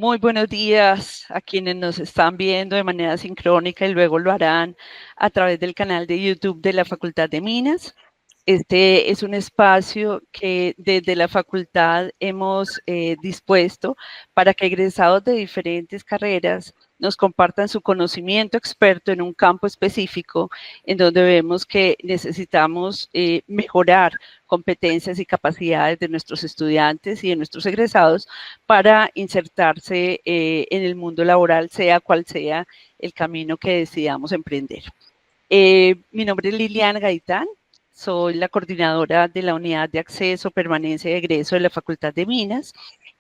Muy buenos días a quienes nos están viendo de manera sincrónica y luego lo harán a través del canal de YouTube de la Facultad de Minas. Este es un espacio que desde la facultad hemos dispuesto para que egresados de diferentes carreras nos compartan su conocimiento experto en un campo específico en donde vemos que necesitamos mejorar competencias y capacidades de nuestros estudiantes y de nuestros egresados para insertarse en el mundo laboral, sea cual sea el camino que decidamos emprender. Mi nombre es Liliana Gaitán, soy la coordinadora de la Unidad de Acceso, Permanencia y Egreso de la Facultad de Minas,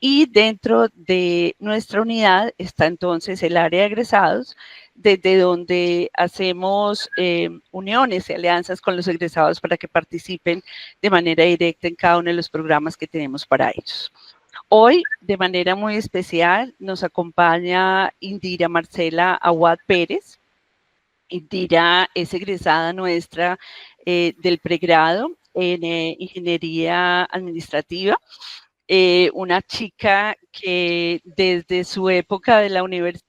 y dentro de nuestra unidad está entonces el área de egresados, desde donde hacemos uniones y alianzas con los egresados para que participen de manera directa en cada uno de los programas que tenemos para ellos. Hoy, de manera muy especial, nos acompaña Indira Marcela Aguad Pérez. Indira es egresada nuestra del pregrado en Ingeniería Administrativa, una chica que desde su época de la universidad,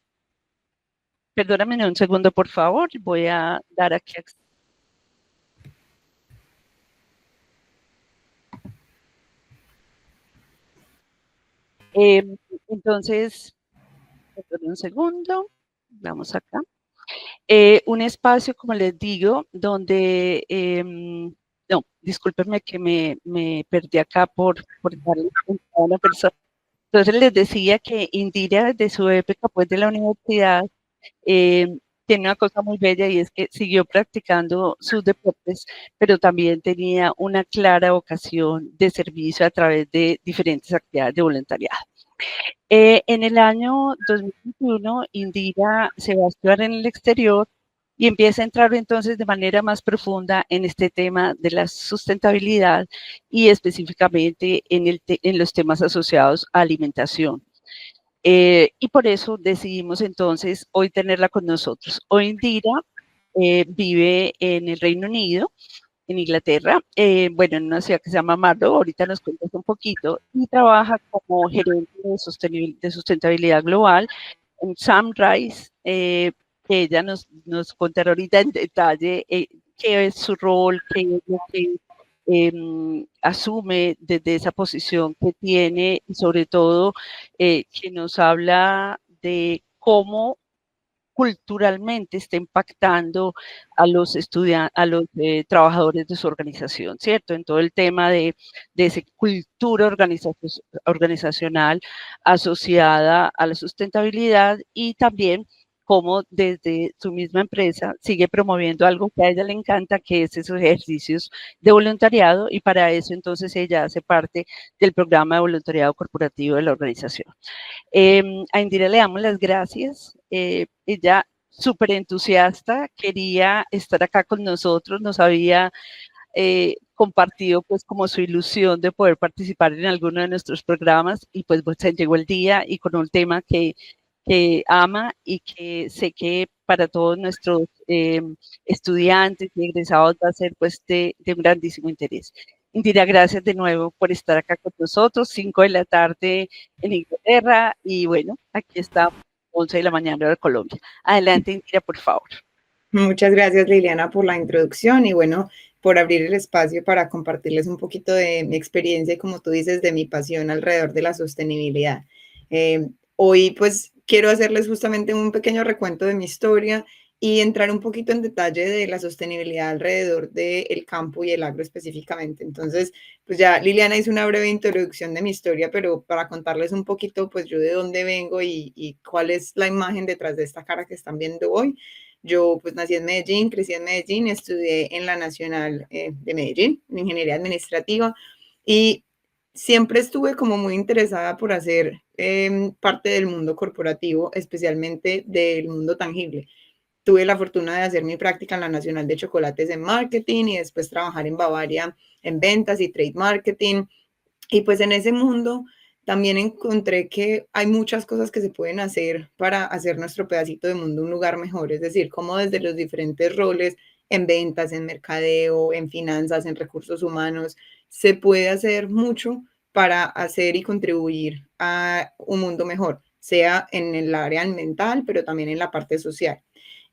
perdóname un segundo por favor, voy a dar aquí eh, entonces, perdón un segundo, vamos acá. Un espacio, como les digo, donde, no, discúlpenme que me perdí acá por darle a una persona. Entonces les decía que Indira, desde su época pues, de la universidad, eh, tiene una cosa muy bella y es que siguió practicando sus deportes, pero también tenía una clara vocación de servicio a través de diferentes actividades de voluntariado. En el año 2021, Indira se va a estudiar en el exterior y empieza a entrar entonces de manera más profunda en este tema de la sustentabilidad y específicamente en los temas asociados a alimentación. Y por eso decidimos entonces hoy tenerla con nosotros. Hoy Indira vive en el Reino Unido, en Inglaterra, bueno, en una ciudad que se llama Marlow, ahorita nos cuentas un poquito, y trabaja como gerente de sustentabilidad global en Sunrise, que ella nos contará ahorita en detalle qué es su rol, qué es lo que asume desde esa posición que tiene y sobre todo que nos habla de cómo culturalmente está impactando a los estudiantes, a los trabajadores de su organización, ¿cierto? En todo el tema de esa cultura organizacional asociada a la sustentabilidad y también cómo desde su misma empresa sigue promoviendo algo que a ella le encanta, que es esos ejercicios de voluntariado, y para eso entonces ella hace parte del programa de voluntariado corporativo de la organización. A Indira le damos las gracias. Ella súper entusiasta, quería estar acá con nosotros, nos había compartido pues como su ilusión de poder participar en alguno de nuestros programas y pues se llegó el día y con un tema que ama y que sé que para todos nuestros estudiantes y egresados va a ser pues de un grandísimo interés. Indira, gracias de nuevo por estar acá con nosotros, 5 de la tarde en Inglaterra y bueno, aquí estamos, 11 de la mañana de Colombia. Adelante, Indira, por favor. Muchas gracias, Liliana, por la introducción y bueno, por abrir el espacio para compartirles un poquito de mi experiencia y, como tú dices, de mi pasión alrededor de la sostenibilidad. Hoy, pues, quiero hacerles justamente un pequeño recuento de mi historia y entrar un poquito en detalle de la sostenibilidad alrededor del campo y el agro específicamente. Entonces, pues ya Liliana hizo una breve introducción de mi historia, pero para contarles un poquito, pues yo de dónde vengo y cuál es la imagen detrás de esta cara que están viendo hoy. Yo pues nací en Medellín, crecí en Medellín, estudié en la Nacional de Medellín, en Ingeniería Administrativa, y siempre estuve como muy interesada por hacer parte del mundo corporativo, especialmente del mundo tangible. Tuve la fortuna de hacer mi práctica en la Nacional de Chocolates en marketing y después trabajar en Bavaria en ventas y trade marketing. Y pues en ese mundo también encontré que hay muchas cosas que se pueden hacer para hacer nuestro pedacito de mundo un lugar mejor, es decir, como desde los diferentes roles en ventas, en mercadeo, en finanzas, en recursos humanos, se puede hacer mucho para hacer y contribuir a un mundo mejor. sea en el área ambiental, pero también en la parte social.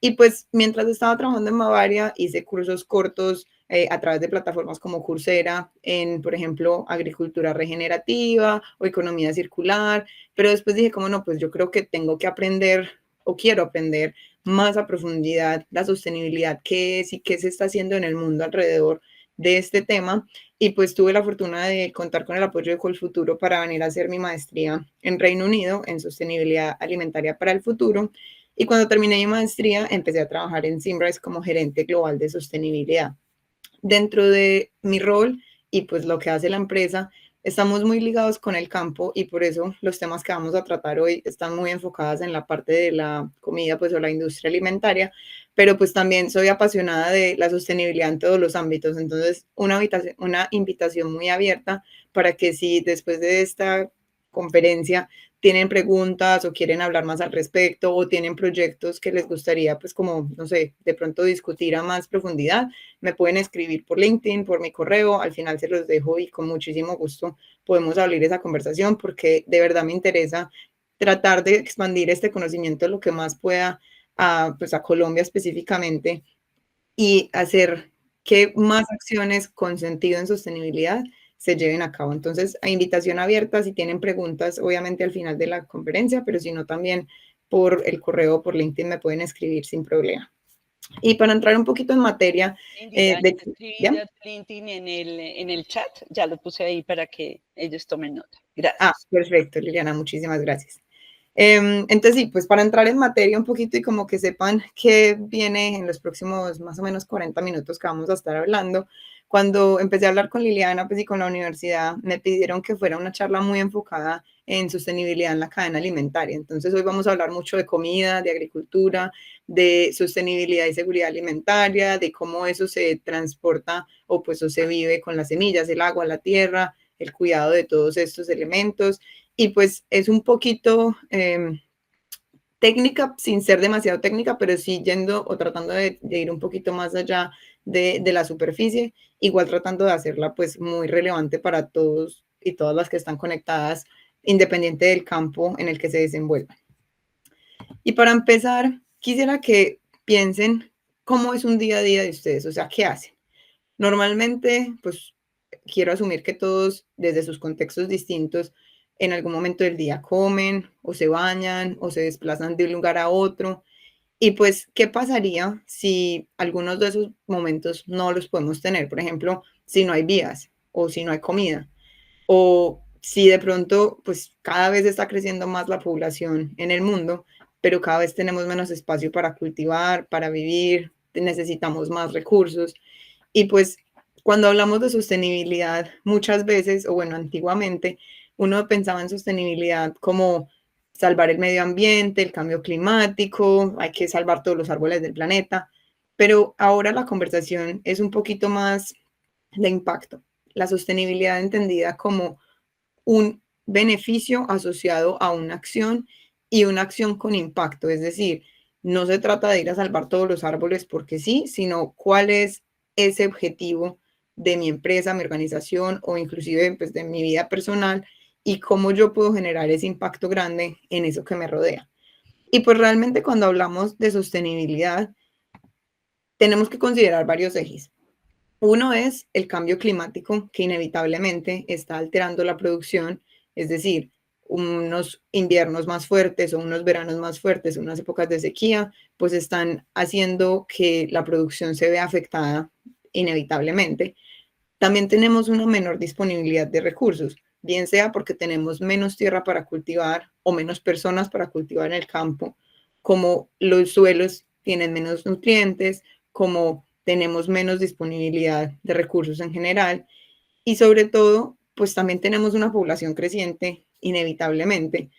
Y pues mientras estaba trabajando en Bavaria, hice cursos cortos a través de plataformas como Coursera en, por ejemplo, agricultura regenerativa o economía circular, pero después dije, como no, pues yo creo que tengo que aprender o quiero aprender más a profundidad la sostenibilidad, qué es y qué se está haciendo en el mundo alrededor de este tema. Y pues tuve la fortuna de contar con el apoyo de Colfuturo para venir a hacer mi maestría en Reino Unido en sostenibilidad alimentaria para el futuro. Y cuando terminé mi maestría, empecé a trabajar en Symrise como gerente global de sostenibilidad. Dentro de mi rol y pues lo que hace la empresa, estamos muy ligados con el campo y por eso los temas que vamos a tratar hoy están muy enfocadas en la parte de la comida pues o la industria alimentaria, pero pues también soy apasionada de la sostenibilidad en todos los ámbitos, entonces una invitación muy abierta para que si después de esta conferencia tienen preguntas o quieren hablar más al respecto o tienen proyectos que les gustaría pues como, no sé, de pronto discutir a más profundidad, me pueden escribir por LinkedIn, por mi correo, al final se los dejo y con muchísimo gusto podemos abrir esa conversación porque de verdad me interesa tratar de expandir este conocimiento lo que más pueda pues a Colombia específicamente y hacer que más acciones con sentido en sostenibilidad se lleven a cabo. Entonces, a invitación abierta, si tienen preguntas, obviamente al final de la conferencia, pero si no, también por el correo o por LinkedIn me pueden escribir sin problema. Y para entrar un poquito en materia, Indira, de, escribí ¿ya? ya tu LinkedIn en el chat, ya lo puse ahí para que ellos tomen nota. Gracias. Perfecto, Liliana, muchísimas gracias. Entonces, sí, pues para entrar en materia un poquito y como que sepan qué viene en los próximos más o menos 40 minutos que vamos a estar hablando, cuando empecé a hablar con Liliana pues, y con la universidad, me pidieron que fuera una charla muy enfocada en sostenibilidad en la cadena alimentaria. Entonces, hoy vamos a hablar mucho de comida, de agricultura, de sostenibilidad y seguridad alimentaria, de cómo eso se transporta o pues o se vive con las semillas, el agua, la tierra, el cuidado de todos estos elementos. Y pues es un poquito técnica, sin ser demasiado técnica, pero sí yendo o tratando de ir un poquito más allá de la superficie, igual tratando de hacerla pues muy relevante para todos y todas las que están conectadas, independiente del campo en el que se desenvuelvan. Y para empezar, quisiera que piensen cómo es un día a día de ustedes, o sea, ¿qué hacen? Normalmente, pues quiero asumir que todos desde sus contextos distintos en algún momento del día comen o se bañan o se desplazan de un lugar a otro. Y pues, ¿qué pasaría si algunos de esos momentos no los podemos tener? Por ejemplo, si no hay vías o si no hay comida o si de pronto, pues cada vez está creciendo más la población en el mundo, pero cada vez tenemos menos espacio para cultivar, para vivir, necesitamos más recursos. Y pues cuando hablamos de sostenibilidad, muchas veces, o bueno, antiguamente, uno pensaba en sostenibilidad como salvar el medio ambiente, el cambio climático, hay que salvar todos los árboles del planeta, pero ahora la conversación es un poquito más de impacto. La sostenibilidad entendida como un beneficio asociado a una acción y una acción con impacto, es decir, no se trata de ir a salvar todos los árboles porque sí, sino cuál es ese objetivo de mi empresa, mi organización o inclusive pues, de mi vida personal y cómo yo puedo generar ese impacto grande en eso que me rodea. Y pues realmente cuando hablamos de sostenibilidad, tenemos que considerar varios ejes. Uno es el cambio climático que inevitablemente está alterando la producción, es decir, unos inviernos más fuertes o unos veranos más fuertes, unas épocas de sequía, pues están haciendo que la producción se vea afectada inevitablemente. También tenemos una menor disponibilidad de recursos, bien sea porque tenemos menos tierra para cultivar o menos personas para cultivar en el campo, como los suelos tienen menos nutrientes, como tenemos menos disponibilidad de recursos en general y sobre todo, pues también tenemos una población creciente inevitablemente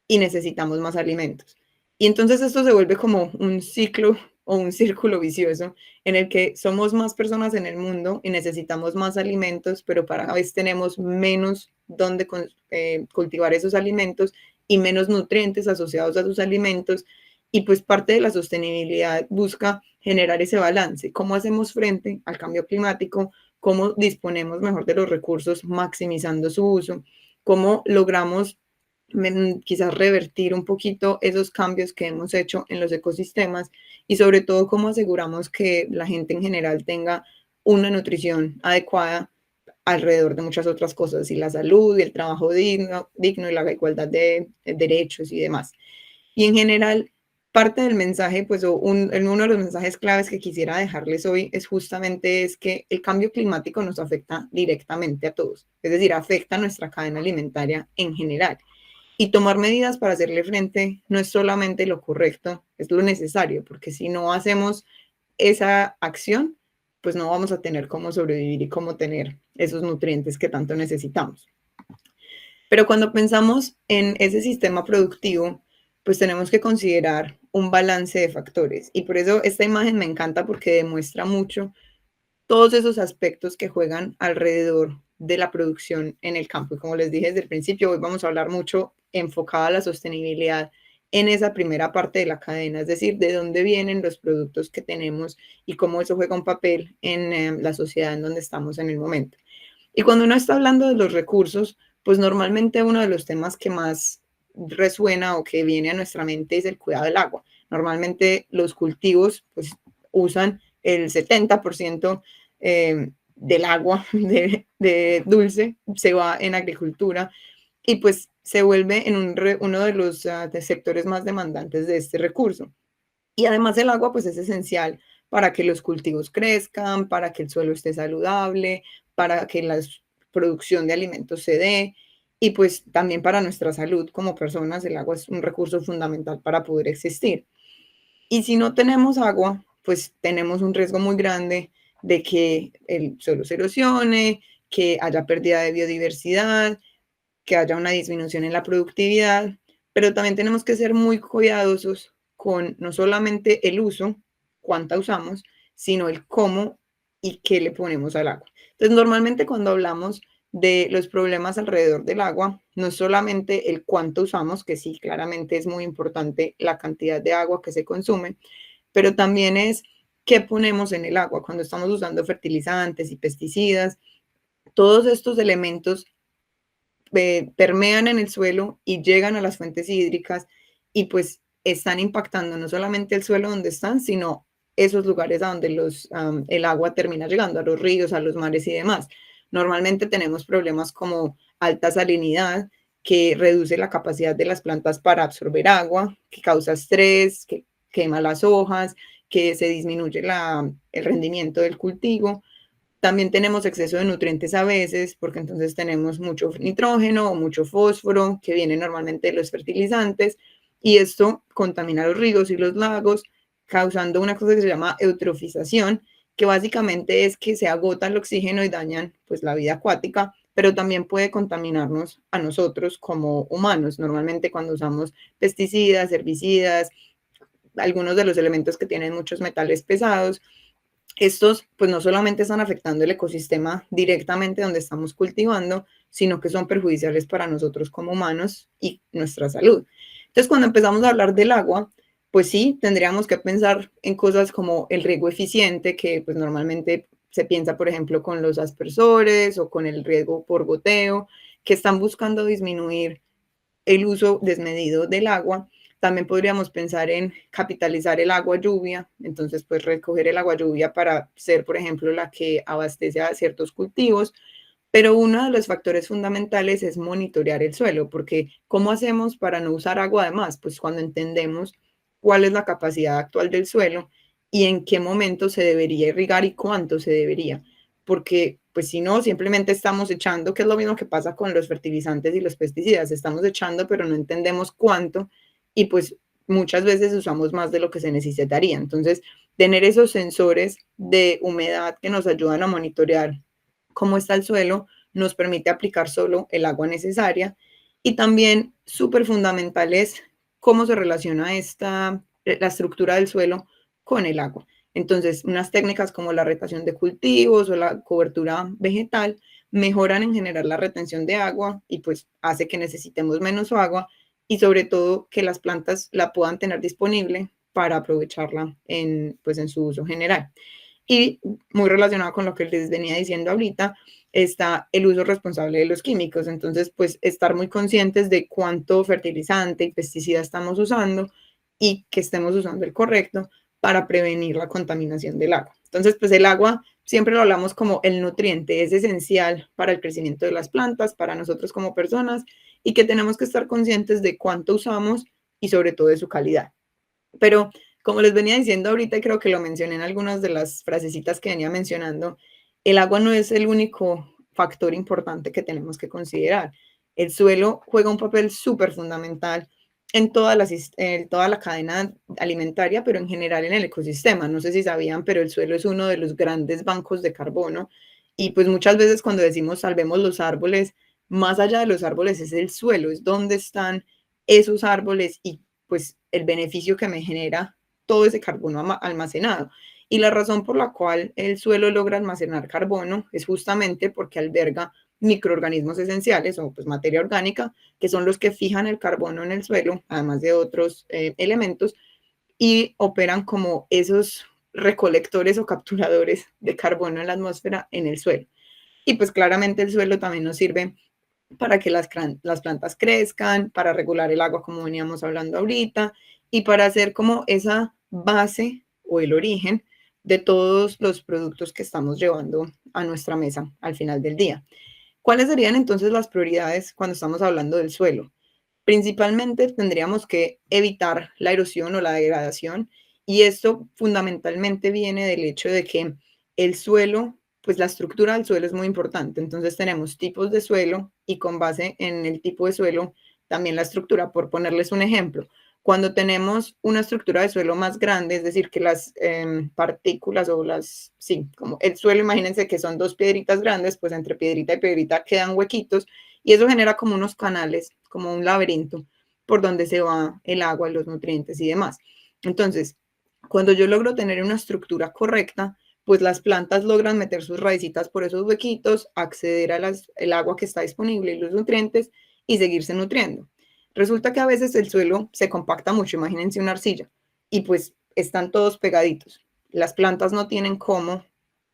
y necesitamos más alimentos. Y entonces esto se vuelve como un ciclo o un círculo vicioso en el que somos más personas en el mundo y necesitamos más alimentos, pero cada vez tenemos menos donde cultivar esos alimentos y menos nutrientes asociados a sus alimentos. Y pues parte de la sostenibilidad busca generar ese balance. ¿Cómo hacemos frente al cambio climático? ¿Cómo disponemos mejor de los recursos maximizando su uso? ¿Cómo logramos quizás revertir un poquito esos cambios que hemos hecho en los ecosistemas y sobre todo cómo aseguramos que la gente en general tenga una nutrición adecuada alrededor de muchas otras cosas, y la salud y el trabajo digno y la igualdad de derechos y demás. Y en general, parte del mensaje, pues uno de los mensajes claves que quisiera dejarles hoy es justamente es que el cambio climático nos afecta directamente a todos, es decir, afecta a nuestra cadena alimentaria en general. Y tomar medidas para hacerle frente no es solamente lo correcto, es lo necesario, porque si no hacemos esa acción, pues no vamos a tener cómo sobrevivir y cómo tener esos nutrientes que tanto necesitamos. Pero cuando pensamos en ese sistema productivo, pues tenemos que considerar un balance de factores. Y por eso esta imagen me encanta porque demuestra mucho todos esos aspectos que juegan alrededor de la producción en el campo. Y como les dije desde el principio, hoy vamos a hablar mucho enfocada a la sostenibilidad en esa primera parte de la cadena, es decir, de dónde vienen los productos que tenemos y cómo eso juega un papel en la sociedad en donde estamos en el momento. Y cuando uno está hablando de los recursos, pues normalmente uno de los temas que más resuena o que viene a nuestra mente es el cuidado del agua. Normalmente los cultivos pues usan el 70% del agua de dulce, se va en agricultura y pues se vuelve en uno de los de sectores más demandantes de este recurso. Y además el agua pues es esencial para que los cultivos crezcan, para que el suelo esté saludable, para que la producción de alimentos se dé y pues también para nuestra salud como personas el agua es un recurso fundamental para poder existir. Y si no tenemos agua, pues tenemos un riesgo muy grande de que el suelo se erosione, que haya pérdida de biodiversidad, que haya una disminución en la productividad, pero también tenemos que ser muy cuidadosos con no solamente el uso, cuánta usamos, sino el cómo y qué le ponemos al agua. Entonces, normalmente cuando hablamos de los problemas alrededor del agua, no es solamente el cuánto usamos, que sí, claramente es muy importante la cantidad de agua que se consume, pero también es qué ponemos en el agua cuando estamos usando fertilizantes y pesticidas. Todos estos elementos permean en el suelo y llegan a las fuentes hídricas y pues están impactando no solamente el suelo donde están, sino esos lugares a donde el agua termina llegando, a los ríos, a los mares y demás. Normalmente tenemos problemas como alta salinidad, que reduce la capacidad de las plantas para absorber agua, que causa estrés, que quema las hojas, que se disminuye el rendimiento del cultivo. También tenemos exceso de nutrientes a veces, porque entonces tenemos mucho nitrógeno o mucho fósforo que viene normalmente de los fertilizantes, y esto contamina los ríos y los lagos, causando una cosa que se llama eutrofización, que básicamente es que se agota el oxígeno y dañan pues la vida acuática, pero también puede contaminarnos a nosotros como humanos. Normalmente cuando usamos pesticidas, herbicidas, algunos de los elementos que tienen muchos metales pesados, estos pues no solamente están afectando el ecosistema directamente donde estamos cultivando, sino que son perjudiciales para nosotros como humanos y nuestra salud. Entonces, cuando empezamos a hablar del agua, pues sí, tendríamos que pensar en cosas como el riego eficiente, que pues normalmente se piensa, por ejemplo, con los aspersores o con el riego por goteo, que están buscando disminuir el uso desmedido del agua. También podríamos pensar en capitalizar el agua lluvia, entonces pues recoger el agua lluvia para ser, por ejemplo, la que abastece a ciertos cultivos. Pero uno de los factores fundamentales es monitorear el suelo, porque ¿cómo hacemos para no usar agua de más? Pues cuando entendemos cuál es la capacidad actual del suelo y en qué momento se debería irrigar y cuánto se debería. Porque pues si no, simplemente estamos echando, que es lo mismo que pasa con los fertilizantes y los pesticidas, estamos echando pero no entendemos cuánto y pues muchas veces usamos más de lo que se necesitaría. Entonces, tener esos sensores de humedad que nos ayudan a monitorear cómo está el suelo, nos permite aplicar solo el agua necesaria. Y también súper fundamental es cómo se relaciona la estructura del suelo con el agua. Entonces, unas técnicas como la rotación de cultivos o la cobertura vegetal mejoran en general la retención de agua y pues hace que necesitemos menos agua y sobre todo que las plantas la puedan tener disponible para aprovecharla pues en su uso general. Y muy relacionado con lo que les venía diciendo ahorita, está el uso responsable de los químicos. Entonces, pues estar muy conscientes de cuánto fertilizante y pesticida estamos usando y que estemos usando el correcto para prevenir la contaminación del agua. Entonces, pues el agua siempre lo hablamos como el nutriente, es esencial para el crecimiento de las plantas, para nosotros como personas, y que tenemos que estar conscientes de cuánto usamos y sobre todo de su calidad. Pero como les venía diciendo ahorita, y creo que lo mencioné en algunas de las frasecitas que venía mencionando, el agua no es el único factor importante que tenemos que considerar. El suelo juega un papel súper fundamental en toda la cadena alimentaria, pero en general en el ecosistema. No sé si sabían, pero el suelo es uno de los grandes bancos de carbono. Y pues muchas veces cuando decimos salvemos los árboles, más allá de los árboles es el suelo, es donde están esos árboles y pues el beneficio que me genera todo ese carbono almacenado. Y la razón por la cual el suelo logra almacenar carbono es justamente porque alberga microorganismos esenciales o pues materia orgánica, que son los que fijan el carbono en el suelo, además de otros elementos, y operan como esos recolectores o capturadores de carbono en la atmósfera en el suelo. Y pues claramente el suelo también nos sirve para que las plantas crezcan, para regular el agua como veníamos hablando ahorita, y para hacer como esa base o el origen de todos los productos que estamos llevando a nuestra mesa al final del día. ¿Cuáles serían entonces las prioridades cuando estamos hablando del suelo? Principalmente tendríamos que evitar la erosión o la degradación, y esto fundamentalmente viene del hecho de que el suelo, pues la estructura del suelo es muy importante. Entonces tenemos tipos de suelo y con base en el tipo de suelo también la estructura. Por ponerles un ejemplo, cuando tenemos una estructura de suelo más grande, es decir, que las partículas o sí, como el suelo, imagínense que son dos piedritas grandes, pues entre piedrita y piedrita quedan huequitos y eso genera como unos canales, como un laberinto por donde se va el agua, los nutrientes y demás. Entonces, cuando yo logro tener una estructura correcta, pues las plantas logran meter sus raicitas por esos huequitos, acceder a el agua que está disponible y los nutrientes y seguirse nutriendo. Resulta que a veces el suelo se compacta mucho, imagínense una arcilla, y pues están todos pegaditos. Las plantas no tienen cómo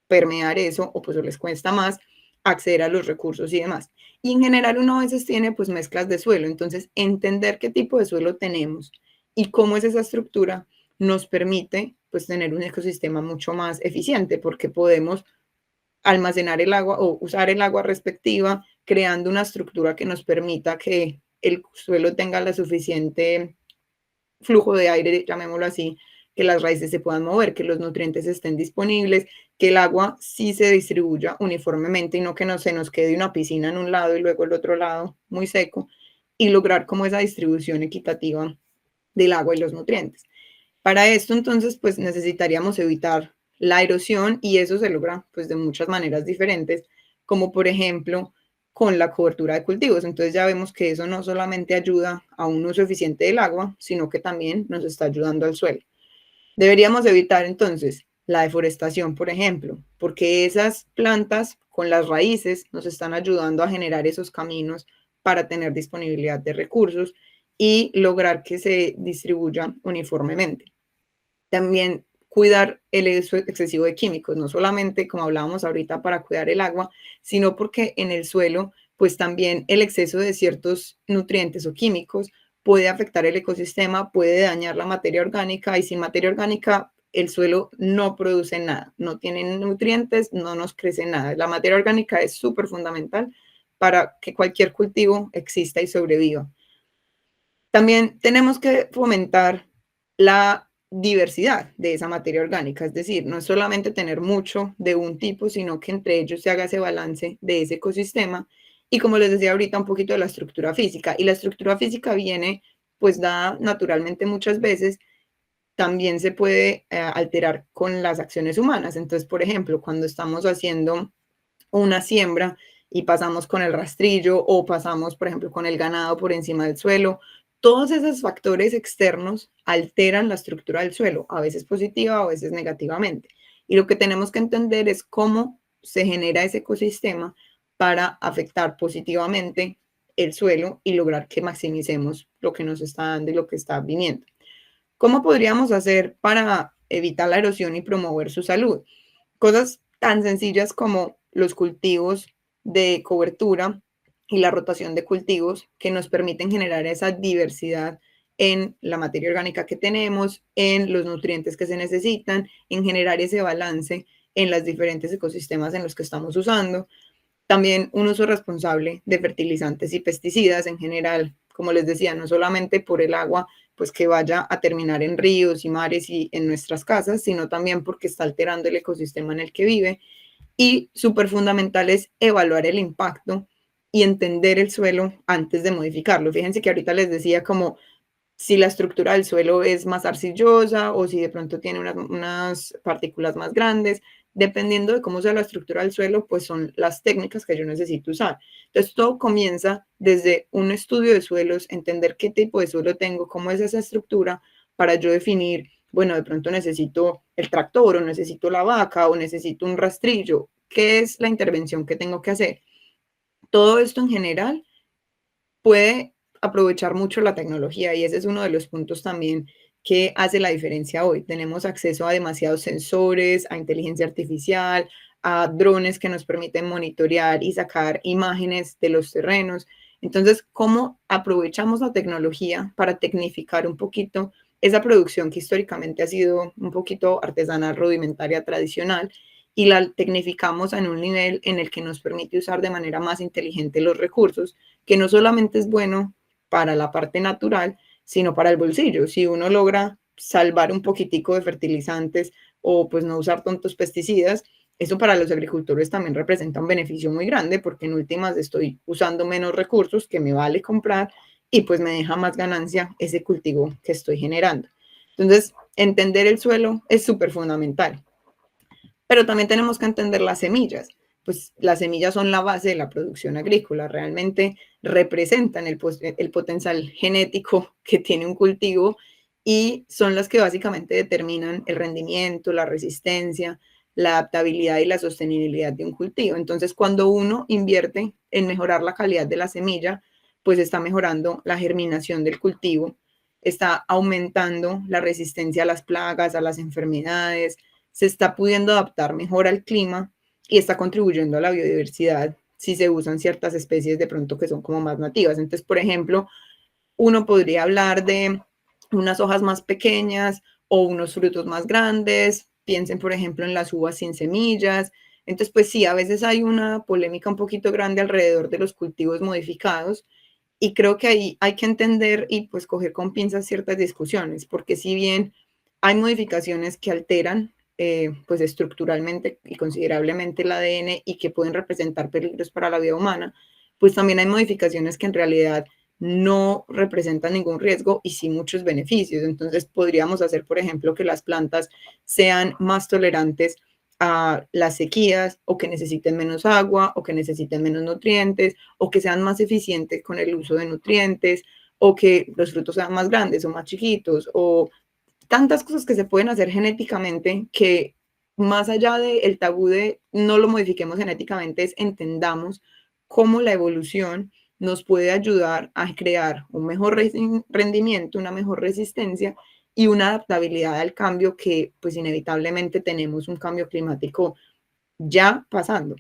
permear eso o pues les cuesta más acceder a los recursos y demás. Y en general uno a veces tiene pues mezclas de suelo, entonces entender qué tipo de suelo tenemos y cómo es esa estructura nos permite pues tener un ecosistema mucho más eficiente porque podemos almacenar el agua o usar el agua respectiva creando una estructura que nos permita que el suelo tenga la suficiente flujo de aire, llamémoslo así, que las raíces se puedan mover, que los nutrientes estén disponibles, que el agua sí se distribuya uniformemente y no que no se nos quede una piscina en un lado y luego el otro lado muy seco, y lograr como esa distribución equitativa del agua y los nutrientes. Para esto entonces pues necesitaríamos evitar la erosión y eso se logra pues de muchas maneras diferentes, como por ejemplo con la cobertura de cultivos. Entonces ya vemos que eso no solamente ayuda a un uso eficiente del agua, sino que también nos está ayudando al suelo. Deberíamos evitar entonces la deforestación, por ejemplo, porque esas plantas con las raíces nos están ayudando a generar esos caminos para tener disponibilidad de recursos y lograr que se distribuya uniformemente. También cuidar el uso excesivo de químicos, no solamente como hablábamos ahorita para cuidar el agua, sino porque en el suelo, pues también el exceso de ciertos nutrientes o químicos puede afectar el ecosistema, puede dañar la materia orgánica y sin materia orgánica el suelo no produce nada, no tiene nutrientes, no nos crece nada. La materia orgánica es súper fundamental para que cualquier cultivo exista y sobreviva. También tenemos que fomentar la diversidad de esa materia orgánica, es decir, no es solamente tener mucho de un tipo, sino que entre ellos se haga ese balance de ese ecosistema. Y como les decía ahorita, un poquito de la estructura física. Y la estructura física viene, pues, dada naturalmente muchas veces, también se puede alterar con las acciones humanas. Entonces, por ejemplo, cuando estamos haciendo una siembra y pasamos con el rastrillo o pasamos, por ejemplo, con el ganado por encima del suelo. Todos esos factores externos alteran la estructura del suelo, a veces positiva, a veces negativamente. Y lo que tenemos que entender es cómo se genera ese ecosistema para afectar positivamente el suelo y lograr que maximicemos lo que nos está dando y lo que está viniendo. ¿Cómo podríamos hacer para evitar la erosión y promover su salud? Cosas tan sencillas como los cultivos de cobertura y la rotación de cultivos que nos permiten generar esa diversidad en la materia orgánica que tenemos, en los nutrientes que se necesitan, en generar ese balance en los diferentes ecosistemas en los que estamos usando. También un uso responsable de fertilizantes y pesticidas en general, como les decía, no solamente por el agua, pues que vaya a terminar en ríos y mares y en nuestras casas, sino también porque está alterando el ecosistema en el que vive. Y súper fundamental es evaluar el impacto y entender el suelo antes de modificarlo. Fíjense que ahorita les decía como si la estructura del suelo es más arcillosa o si de pronto tiene unas partículas más grandes, dependiendo de cómo sea la estructura del suelo, pues son las técnicas que yo necesito usar. Entonces, todo comienza desde un estudio de suelos, entender qué tipo de suelo tengo, cómo es esa estructura, para yo definir, bueno, de pronto necesito el tractor o necesito la vaca o necesito un rastrillo. ¿Qué es la intervención que tengo que hacer? Todo esto en general puede aprovechar mucho la tecnología y ese es uno de los puntos también que hace la diferencia hoy. Tenemos acceso a demasiados sensores, a inteligencia artificial, a drones que nos permiten monitorear y sacar imágenes de los terrenos. Entonces, ¿cómo aprovechamos la tecnología para tecnificar un poquito esa producción que históricamente ha sido un poquito artesanal, rudimentaria, tradicional, y la tecnificamos en un nivel en el que nos permite usar de manera más inteligente los recursos, que no solamente es bueno para la parte natural, sino para el bolsillo? Si uno logra salvar un poquitico de fertilizantes o pues no usar tantos pesticidas, eso para los agricultores también representa un beneficio muy grande, porque en últimas estoy usando menos recursos que me vale comprar y pues me deja más ganancia ese cultivo que estoy generando. Entonces, entender el suelo es súper fundamental. Pero también tenemos que entender las semillas. Pues las semillas son la base de la producción agrícola, realmente representan el potencial genético que tiene un cultivo y son las que básicamente determinan el rendimiento, la resistencia, la adaptabilidad y la sostenibilidad de un cultivo. Entonces, cuando uno invierte en mejorar la calidad de la semilla, pues está mejorando la germinación del cultivo, está aumentando la resistencia a las plagas, a las enfermedades, se está pudiendo adaptar mejor al clima y está contribuyendo a la biodiversidad si se usan ciertas especies de pronto que son como más nativas. Entonces, por ejemplo, uno podría hablar de unas hojas más pequeñas o unos frutos más grandes. Piensen, por ejemplo, en las uvas sin semillas. Entonces, pues sí, a veces hay una polémica un poquito grande alrededor de los cultivos modificados y creo que ahí hay que entender y pues coger con pinzas ciertas discusiones, porque si bien hay modificaciones que alteran pues estructuralmente y considerablemente el ADN y que pueden representar peligros para la vida humana, pues también hay modificaciones que en realidad no representan ningún riesgo y sí muchos beneficios. Entonces podríamos hacer, por ejemplo, que las plantas sean más tolerantes a las sequías o que necesiten menos agua o que necesiten menos nutrientes o que sean más eficientes con el uso de nutrientes o que los frutos sean más grandes o más chiquitos o tantas cosas que se pueden hacer genéticamente que más allá del tabú de no lo modifiquemos genéticamente es entendamos cómo la evolución nos puede ayudar a crear un mejor rendimiento, una mejor resistencia y una adaptabilidad al cambio que pues inevitablemente tenemos un cambio climático ya pasando.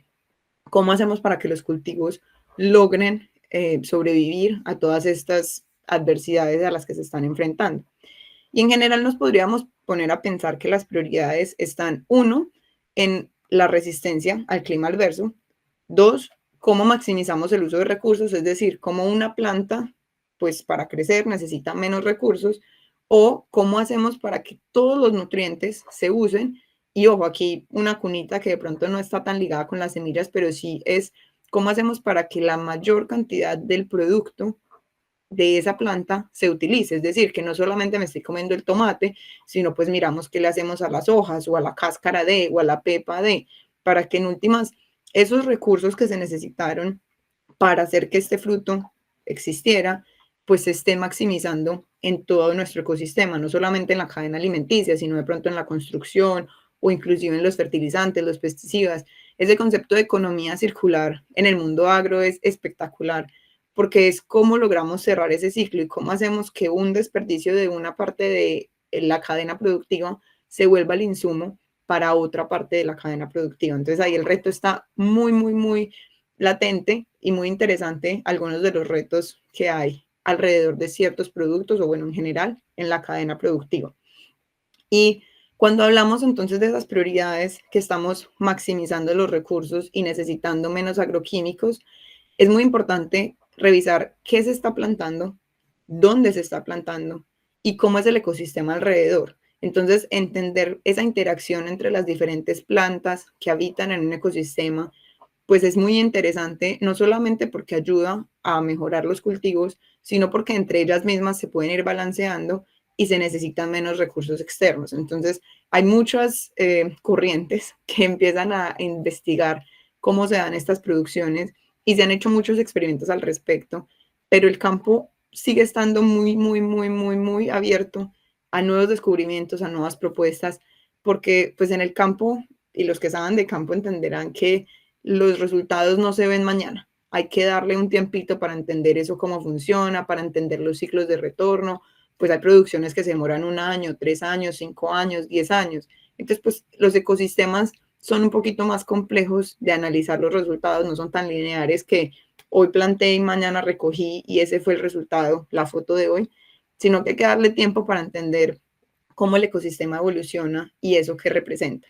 ¿Cómo hacemos para que los cultivos logren sobrevivir a todas estas adversidades a las que se están enfrentando? Y en general nos podríamos poner a pensar que las prioridades están, uno, en la resistencia al clima adverso, dos, cómo maximizamos el uso de recursos, es decir, cómo una planta, pues para crecer necesita menos recursos, o cómo hacemos para que todos los nutrientes se usen. Y ojo, aquí una cunita que de pronto no está tan ligada con las semillas, pero sí es cómo hacemos para que la mayor cantidad del producto de esa planta se utilice, es decir, que no solamente me estoy comiendo el tomate, sino pues miramos qué le hacemos a las hojas o a la cáscara de o a la pepa de, para que en últimas esos recursos que se necesitaron para hacer que este fruto existiera, pues se esté maximizando en todo nuestro ecosistema, no solamente en la cadena alimenticia, sino de pronto en la construcción o inclusive en los fertilizantes, los pesticidas. Ese concepto de economía circular en el mundo agro es espectacular porque es cómo logramos cerrar ese ciclo y cómo hacemos que un desperdicio de una parte de la cadena productiva se vuelva el insumo para otra parte de la cadena productiva. Entonces ahí el reto está muy, muy, muy latente y muy interesante algunos de los retos que hay alrededor de ciertos productos o bueno, en general, en la cadena productiva. Y cuando hablamos entonces de esas prioridades que estamos maximizando los recursos y necesitando menos agroquímicos, es muy importante revisar qué se está plantando, dónde se está plantando y cómo es el ecosistema alrededor. Entonces, entender esa interacción entre las diferentes plantas que habitan en un ecosistema, pues es muy interesante, no solamente porque ayuda a mejorar los cultivos, sino porque entre ellas mismas se pueden ir balanceando y se necesitan menos recursos externos. Entonces, hay muchas corrientes que empiezan a investigar cómo se dan estas producciones y se han hecho muchos experimentos al respecto, pero el campo sigue estando muy abierto a nuevos descubrimientos, a nuevas propuestas, porque pues en el campo, y los que saben de campo entenderán que los resultados no se ven mañana. Hay que darle un tiempito para entender eso cómo funciona, para entender los ciclos de retorno. Pues hay producciones que se demoran 1 año, 3 años, 5 años, 10 años. Entonces, pues los ecosistemas son un poquito más complejos de analizar los resultados, no son tan lineares que hoy planté y mañana recogí y ese fue el resultado, la foto de hoy, sino que hay que darle tiempo para entender cómo el ecosistema evoluciona y eso que representa.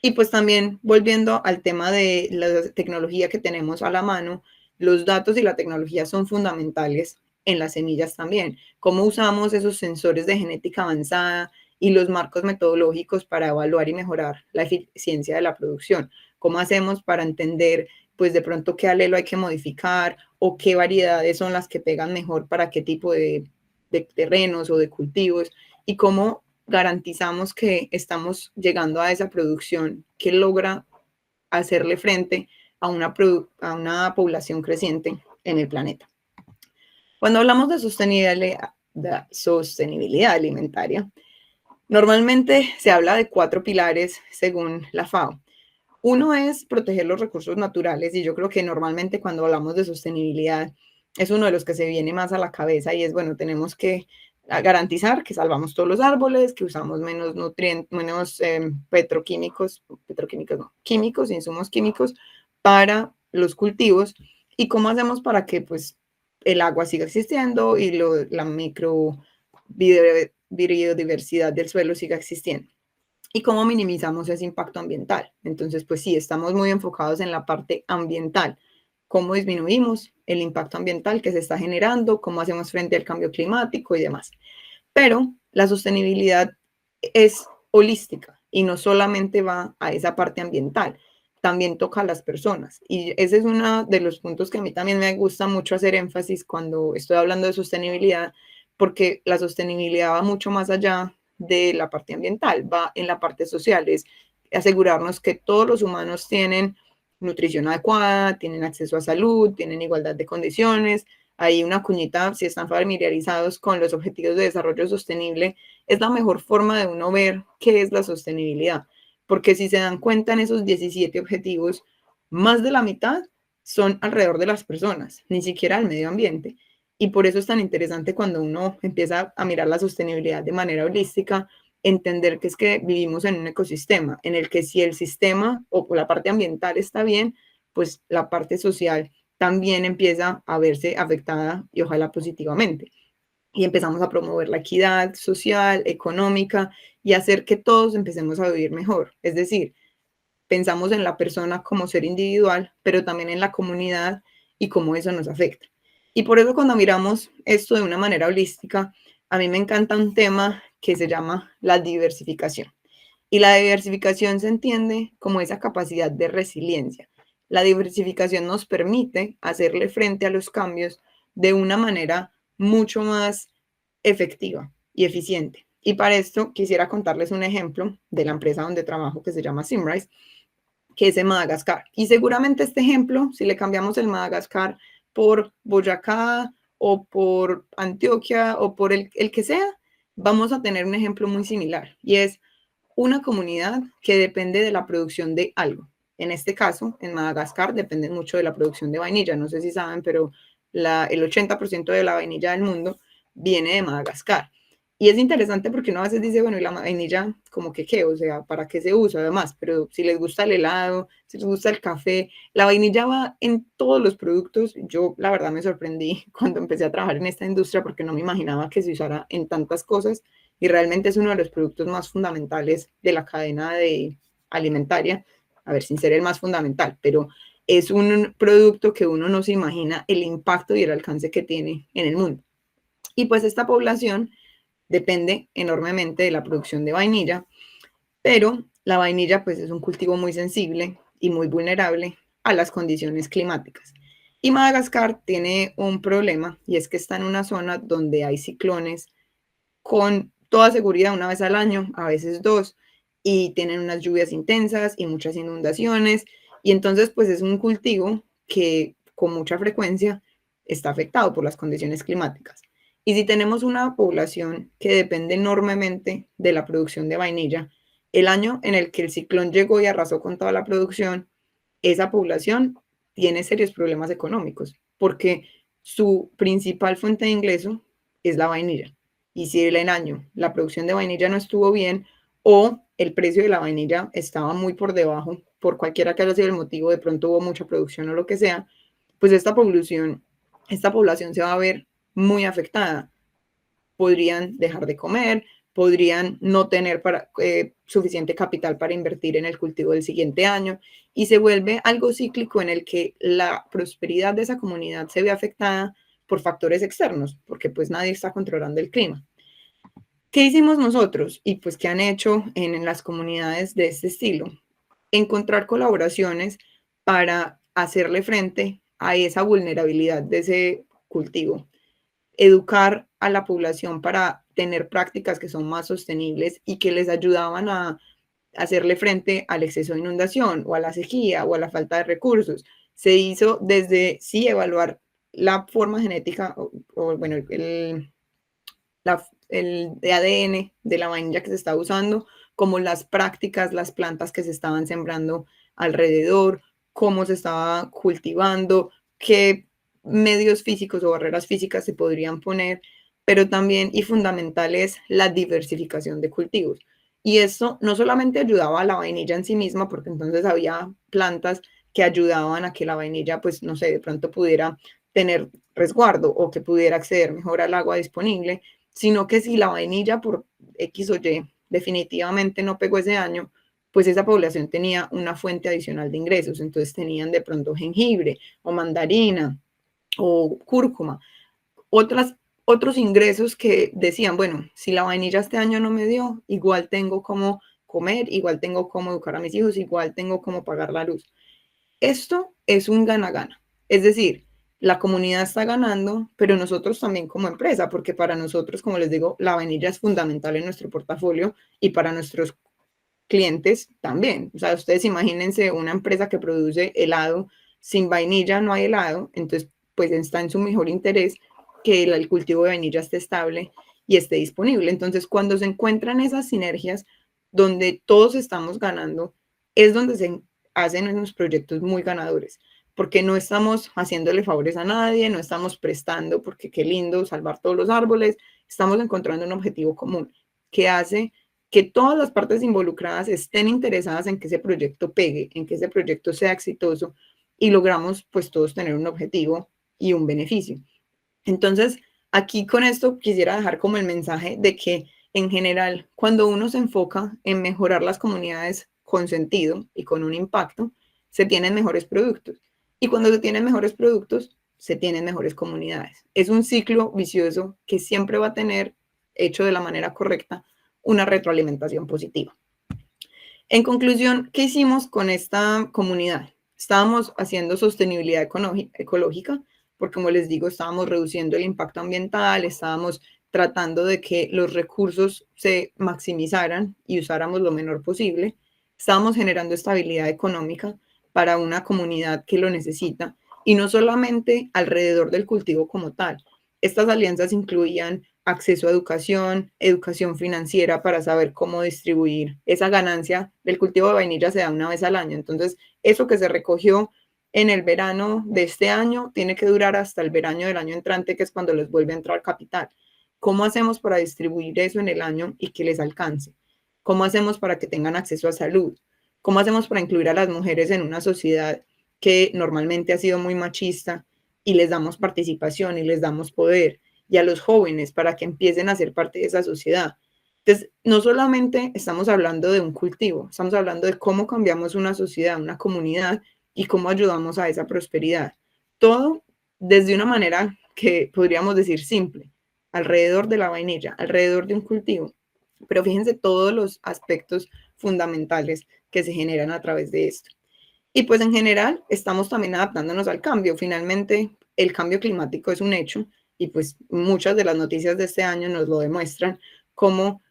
Y pues también volviendo al tema de la tecnología que tenemos a la mano, los datos y la tecnología son fundamentales en las semillas también. Cómo usamos esos sensores de genética avanzada y los marcos metodológicos para evaluar y mejorar la eficiencia de la producción. Cómo hacemos para entender, pues de pronto qué alelo hay que modificar o qué variedades son las que pegan mejor para qué tipo de terrenos o de cultivos y cómo garantizamos que estamos llegando a esa producción que logra hacerle frente a una población creciente en el planeta. Cuando hablamos de sostenibilidad alimentaria, normalmente se habla de 4 pilares según la FAO. Uno es proteger los recursos naturales y yo creo que normalmente cuando hablamos de sostenibilidad es uno de los que se viene más a la cabeza y es, bueno, tenemos que garantizar que salvamos todos los árboles, que usamos menos nutrientes, menos petroquímicos no, químicos, insumos químicos para los cultivos y cómo hacemos para que pues el agua siga existiendo y la biodiversidad del suelo siga existiendo y cómo minimizamos ese impacto ambiental. Entonces, pues sí, estamos muy enfocados en la parte ambiental, cómo disminuimos el impacto ambiental que se está generando, cómo hacemos frente al cambio climático y demás. Pero la sostenibilidad es holística y no solamente va a esa parte ambiental, también toca a las personas. Y ese es uno de los puntos que a mí también me gusta mucho hacer énfasis cuando estoy hablando de sostenibilidad, porque la sostenibilidad va mucho más allá de la parte ambiental, va en la parte social, es asegurarnos que todos los humanos tienen nutrición adecuada, tienen acceso a salud, tienen igualdad de condiciones. Hay una cuñita, si están familiarizados con los objetivos de desarrollo sostenible, es la mejor forma de uno ver qué es la sostenibilidad. Porque si se dan cuenta en esos 17 objetivos, más de la mitad son alrededor de las personas, ni siquiera al medio ambiente. Y por eso es tan interesante cuando uno empieza a mirar la sostenibilidad de manera holística, entender que es que vivimos en un ecosistema en el que si el sistema o la parte ambiental está bien, pues la parte social también empieza a verse afectada y ojalá positivamente. Y empezamos a promover la equidad social, económica y hacer que todos empecemos a vivir mejor. Es decir, pensamos en la persona como ser individual, pero también en la comunidad y cómo eso nos afecta. Y por eso cuando miramos esto de una manera holística, a mí me encanta un tema que se llama la diversificación. Y la diversificación se entiende como esa capacidad de resiliencia. La diversificación nos permite hacerle frente a los cambios de una manera mucho más efectiva y eficiente. Y para esto quisiera contarles un ejemplo de la empresa donde trabajo que se llama Simrise, que es en Madagascar. Y seguramente este ejemplo, si le cambiamos el Madagascar por Boyacá o por Antioquia o por el que sea, vamos a tener un ejemplo muy similar. Y es una comunidad que depende de la producción de algo. En este caso, en Madagascar, depende mucho de la producción de vainilla. No sé si saben, pero el 80% de la vainilla del mundo viene de Madagascar. Y es interesante porque uno a veces dice, bueno, y la vainilla, como que qué, o sea, ¿para qué se usa además? Pero si les gusta el helado, si les gusta el café, la vainilla va en todos los productos. Yo, la verdad, me sorprendí cuando empecé a trabajar en esta industria porque no me imaginaba que se usara en tantas cosas y realmente es uno de los productos más fundamentales de la cadena de alimentaria. A ver, sin ser el más fundamental, pero es un producto que uno no se imagina el impacto y el alcance que tiene en el mundo. Y pues esta población depende enormemente de la producción de vainilla, pero la vainilla pues es un cultivo muy sensible y muy vulnerable a las condiciones climáticas. Y Madagascar tiene un problema y es que está en una zona donde hay ciclones con toda seguridad una vez al año, a veces dos, y tienen unas lluvias intensas y muchas inundaciones, y entonces pues es un cultivo que con mucha frecuencia está afectado por las condiciones climáticas. Y si tenemos una población que depende enormemente de la producción de vainilla, el año en el que el ciclón llegó y arrasó con toda la producción, esa población tiene serios problemas económicos, porque su principal fuente de ingreso es la vainilla. Y si el año la producción de vainilla no estuvo bien o el precio de la vainilla estaba muy por debajo, por cualquiera que haya sido el motivo, de pronto hubo mucha producción o lo que sea, pues esta población se va a ver muy afectada. Podrían dejar de comer, podrían no tener suficiente capital para invertir en el cultivo del siguiente año y se vuelve algo cíclico en el que la prosperidad de esa comunidad se ve afectada por factores externos, porque pues nadie está controlando el clima. ¿Qué hicimos nosotros? Y pues qué han hecho en las comunidades de este estilo. Encontrar colaboraciones para hacerle frente a esa vulnerabilidad de ese cultivo. Educar a la población para tener prácticas que son más sostenibles y que les ayudaban a hacerle frente al exceso de inundación o a la sequía o a la falta de recursos. Se hizo desde sí evaluar la forma genética o bueno, el de ADN de la vainilla que se está usando, como las prácticas, las plantas que se estaban sembrando alrededor, cómo se estaba cultivando, qué medios físicos o barreras físicas se podrían poner, pero también y fundamental es la diversificación de cultivos. Y esto no solamente ayudaba a la vainilla en sí misma, porque entonces había plantas que ayudaban a que la vainilla, pues no sé, de pronto pudiera tener resguardo o que pudiera acceder mejor al agua disponible, sino que si la vainilla por X o Y definitivamente no pegó ese año, pues esa población tenía una fuente adicional de ingresos. Entonces tenían de pronto jengibre o mandarina o cúrcuma, otros ingresos que decían, bueno, si la vainilla este año no me dio, igual tengo cómo comer, igual tengo cómo educar a mis hijos, igual tengo cómo pagar la luz. Esto es un gana-gana. Es decir, la comunidad está ganando, pero nosotros también como empresa, porque para nosotros, como les digo, la vainilla es fundamental en nuestro portafolio y para nuestros clientes también. O sea, ustedes imagínense una empresa que produce helado, sin vainilla no hay helado, entonces pues está en su mejor interés que el cultivo de vainilla esté estable y esté disponible. Entonces, cuando se encuentran esas sinergias donde todos estamos ganando, es donde se hacen unos proyectos muy ganadores, porque no estamos haciéndole favores a nadie, no estamos prestando, porque qué lindo salvar todos los árboles, estamos encontrando un objetivo común que hace que todas las partes involucradas estén interesadas en que ese proyecto pegue, en que ese proyecto sea exitoso y logramos pues todos tener un objetivo y un beneficio. Entonces, aquí con esto quisiera dejar como el mensaje de que en general, cuando uno se enfoca en mejorar las comunidades con sentido y con un impacto, se tienen mejores productos. Y cuando se tienen mejores productos, se tienen mejores comunidades. Es un ciclo vicioso que siempre va a tener, hecho de la manera correcta, una retroalimentación positiva. En conclusión, ¿qué hicimos con esta comunidad? Estábamos haciendo sostenibilidad ecológica, porque como les digo, estábamos reduciendo el impacto ambiental, estábamos tratando de que los recursos se maximizaran y usáramos lo menor posible, estábamos generando estabilidad económica para una comunidad que lo necesita y no solamente alrededor del cultivo como tal. Estas alianzas incluían acceso a educación, educación financiera para saber cómo distribuir esa ganancia del cultivo de vainilla se da una vez al año. Entonces, eso que se recogió en el verano de este año tiene que durar hasta el verano del año entrante, que es cuando les vuelve a entrar capital. ¿Cómo hacemos para distribuir eso en el año y que les alcance? ¿Cómo hacemos para que tengan acceso a salud? ¿Cómo hacemos para incluir a las mujeres en una sociedad que normalmente ha sido muy machista y les damos participación y les damos poder? Y a los jóvenes para que empiecen a ser parte de esa sociedad. Entonces, no solamente estamos hablando de un cultivo, estamos hablando de cómo cambiamos una sociedad, una comunidad y cómo ayudamos a esa prosperidad. Todo desde una manera que podríamos decir simple, alrededor de la vainilla, alrededor de un cultivo. Pero fíjense todos los aspectos fundamentales que se generan a través de esto. Y pues en general estamos también adaptándonos al cambio. Finalmente, el cambio climático es un hecho y pues muchas de las noticias de este año nos lo demuestran, como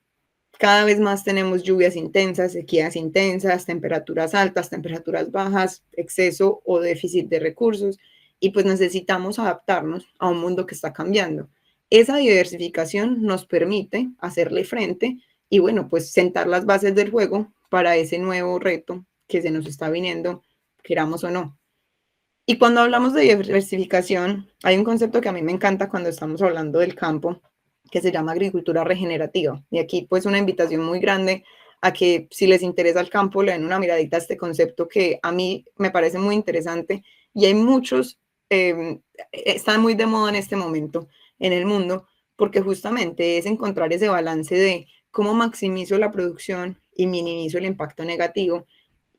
cada vez más tenemos lluvias intensas, sequías intensas, temperaturas altas, temperaturas bajas, exceso o déficit de recursos, y pues necesitamos adaptarnos a un mundo que está cambiando. Esa diversificación nos permite hacerle frente y bueno, pues sentar las bases del juego para ese nuevo reto que se nos está viniendo, queramos o no. Y cuando hablamos de diversificación, hay un concepto que a mí me encanta cuando estamos hablando del campo, que se llama agricultura regenerativa. Y aquí pues una invitación muy grande a que si les interesa el campo, le den una miradita a este concepto que a mí me parece muy interesante y hay muchos, están muy de moda en este momento en el mundo, porque justamente es encontrar ese balance de cómo maximizo la producción y minimizo el impacto negativo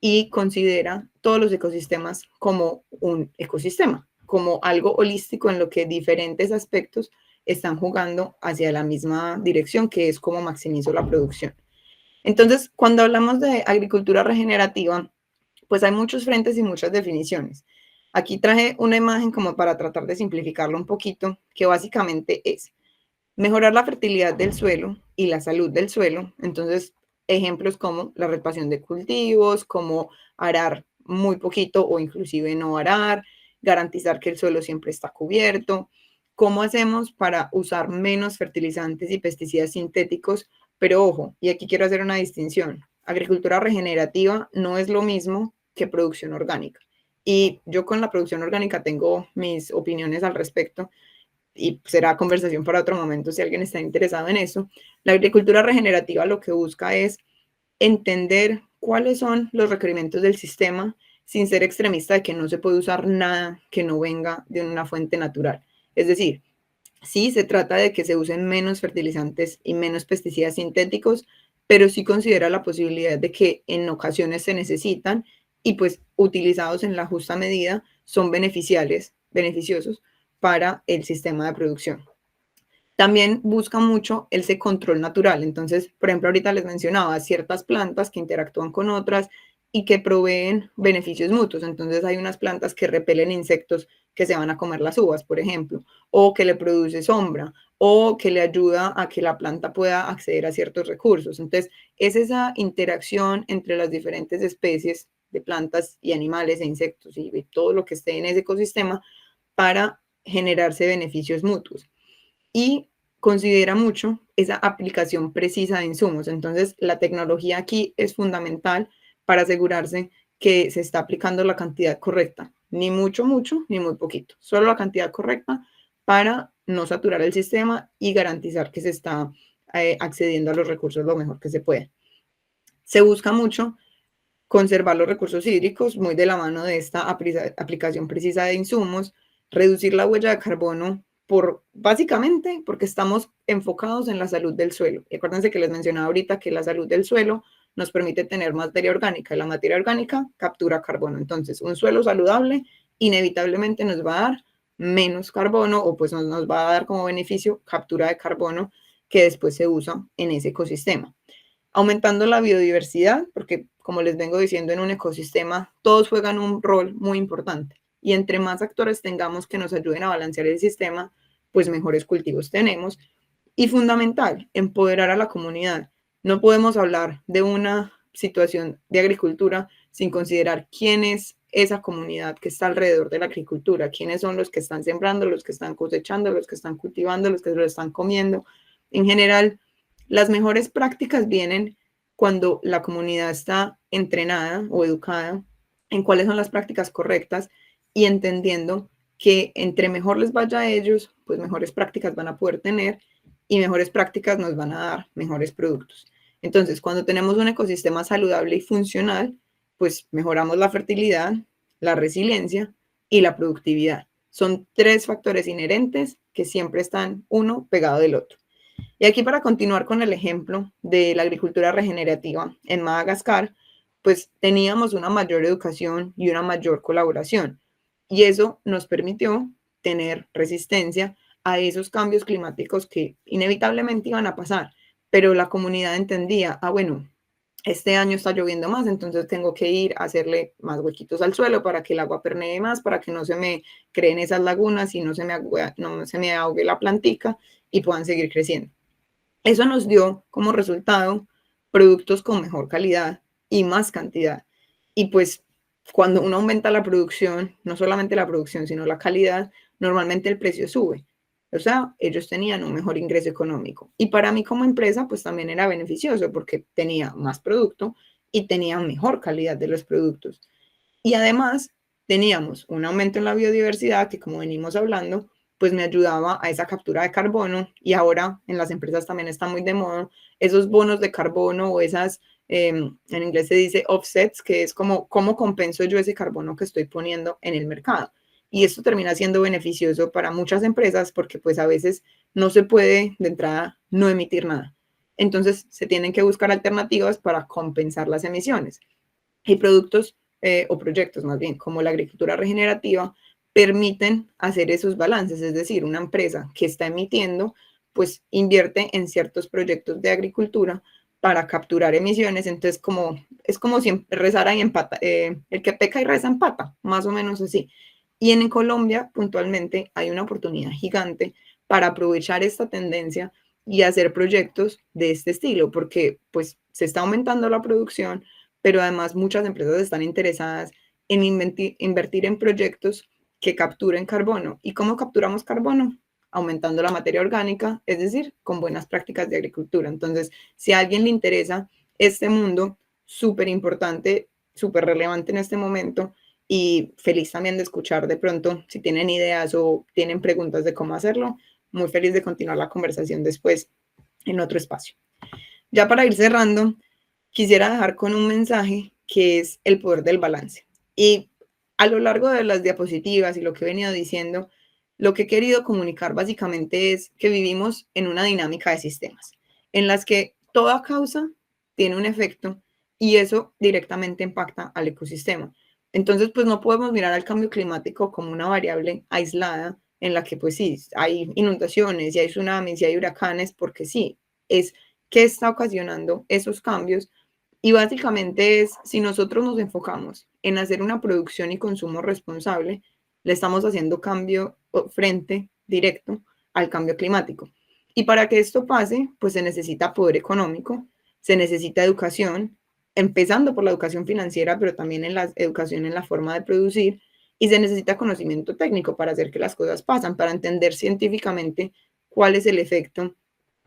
y considera todos los ecosistemas como un ecosistema, como algo holístico en lo que diferentes aspectos están jugando hacia la misma dirección, que es cómo maximizo la producción. Entonces, cuando hablamos de agricultura regenerativa, pues hay muchos frentes y muchas definiciones. Aquí traje una imagen como para tratar de simplificarlo un poquito, que básicamente es mejorar la fertilidad del suelo y la salud del suelo. Entonces, ejemplos como la rotación de cultivos, como arar muy poquito o inclusive no arar, garantizar que el suelo siempre está cubierto. ¿Cómo hacemos para usar menos fertilizantes y pesticidas sintéticos? Pero ojo, y aquí quiero hacer una distinción. Agricultura regenerativa no es lo mismo que producción orgánica. Y yo con la producción orgánica tengo mis opiniones al respecto, y será conversación para otro momento si alguien está interesado en eso. La agricultura regenerativa lo que busca es entender cuáles son los requerimientos del sistema sin ser extremista de que no se puede usar nada que no venga de una fuente natural. Es decir, sí se trata de que se usen menos fertilizantes y menos pesticidas sintéticos, pero sí considera la posibilidad de que en ocasiones se necesitan y pues utilizados en la justa medida son beneficiosos para el sistema de producción. También busca mucho ese control natural. Entonces, por ejemplo, ahorita les mencionaba ciertas plantas que interactúan con otras y que proveen beneficios mutuos. Entonces, hay unas plantas que repelen insectos que se van a comer las uvas, por ejemplo, o que le produce sombra, o que le ayuda a que la planta pueda acceder a ciertos recursos. Entonces, es esa interacción entre las diferentes especies de plantas y animales e insectos y todo lo que esté en ese ecosistema para generarse beneficios mutuos. Y considera mucho esa aplicación precisa de insumos. Entonces, la tecnología aquí es fundamental para asegurarse que se está aplicando la cantidad correcta, ni mucho, ni muy poquito, solo la cantidad correcta para no saturar el sistema y garantizar que se está accediendo a los recursos lo mejor que se puede. Se busca mucho conservar los recursos hídricos, muy de la mano de esta aplicación precisa de insumos, reducir la huella de carbono básicamente porque estamos enfocados en la salud del suelo. Y acuérdense que les mencionaba ahorita que la salud del suelo nos permite tener materia orgánica y la materia orgánica captura carbono. Entonces, un suelo saludable inevitablemente nos va a dar menos carbono o pues nos va a dar como beneficio captura de carbono que después se usa en ese ecosistema. Aumentando la biodiversidad, porque como les vengo diciendo, en un ecosistema todos juegan un rol muy importante y entre más actores tengamos que nos ayuden a balancear el sistema, pues mejores cultivos tenemos. Y fundamental, empoderar a la comunidad. No podemos hablar de una situación de agricultura sin considerar quién es esa comunidad que está alrededor de la agricultura, quiénes son los que están sembrando, los que están cosechando, los que están cultivando, los que lo están comiendo. En general, las mejores prácticas vienen cuando la comunidad está entrenada o educada en cuáles son las prácticas correctas y entendiendo que entre mejor les vaya a ellos, pues mejores prácticas van a poder tener y mejores prácticas nos van a dar mejores productos. Entonces, cuando tenemos un ecosistema saludable y funcional, pues mejoramos la fertilidad, la resiliencia y la productividad. Son 3 factores inherentes que siempre están uno pegado del otro. Y aquí, para continuar con el ejemplo de la agricultura regenerativa en Madagascar, pues teníamos una mayor educación y una mayor colaboración. Y eso nos permitió tener resistencia a esos cambios climáticos que inevitablemente iban a pasar. Pero la comunidad entendía, bueno, este año está lloviendo más, entonces tengo que ir a hacerle más huequitos al suelo para que el agua pernee más, para que no se me creen esas lagunas y no se me ahogue la plantica y puedan seguir creciendo. Eso nos dio como resultado productos con mejor calidad y más cantidad. Y pues cuando uno aumenta la producción, no solamente la producción, sino la calidad, normalmente el precio sube. O sea, ellos tenían un mejor ingreso económico. Y para mí como empresa, pues también era beneficioso porque tenía más producto y tenía mejor calidad de los productos. Y además teníamos un aumento en la biodiversidad que, como venimos hablando, pues me ayudaba a esa captura de carbono, y ahora en las empresas también está muy de moda esos bonos de carbono o esas, en inglés se dice offsets, que es como cómo compenso yo ese carbono que estoy poniendo en el mercado. Y esto termina siendo beneficioso para muchas empresas porque pues a veces no se puede de entrada no emitir nada. Entonces se tienen que buscar alternativas para compensar las emisiones. Y productos o proyectos más bien, como la agricultura regenerativa, permiten hacer esos balances, es decir, una empresa que está emitiendo, pues invierte en ciertos proyectos de agricultura para capturar emisiones. Entonces, es como si rezara y empata, el que peca y reza empata, más o menos así. Y en Colombia, puntualmente, hay una oportunidad gigante para aprovechar esta tendencia y hacer proyectos de este estilo, porque pues se está aumentando la producción, pero además muchas empresas están interesadas en invertir en proyectos que capturen carbono. ¿Y cómo capturamos carbono? Aumentando la materia orgánica, es decir, con buenas prácticas de agricultura. Entonces, si a alguien le interesa este mundo, súper importante, súper relevante en este momento, y feliz también de escuchar de pronto si tienen ideas o tienen preguntas de cómo hacerlo, muy feliz de continuar la conversación después en otro espacio. Ya para ir cerrando, quisiera dejar con un mensaje que es el poder del balance. Y a lo largo de las diapositivas y lo que he venido diciendo, lo que he querido comunicar básicamente es que vivimos en una dinámica de sistemas, en las que toda causa tiene un efecto y eso directamente impacta al ecosistema. Entonces, pues no podemos mirar al cambio climático como una variable aislada en la que, pues sí, hay inundaciones y hay tsunamis y hay huracanes, porque sí, es qué está ocasionando esos cambios. Y básicamente es, si nosotros nos enfocamos en hacer una producción y consumo responsable, le estamos haciendo cambio frente directo al cambio climático. Y para que esto pase, pues se necesita poder económico, se necesita educación, empezando por la educación financiera, pero también en la educación en la forma de producir, y se necesita conocimiento técnico para hacer que las cosas pasen, para entender científicamente cuál es el efecto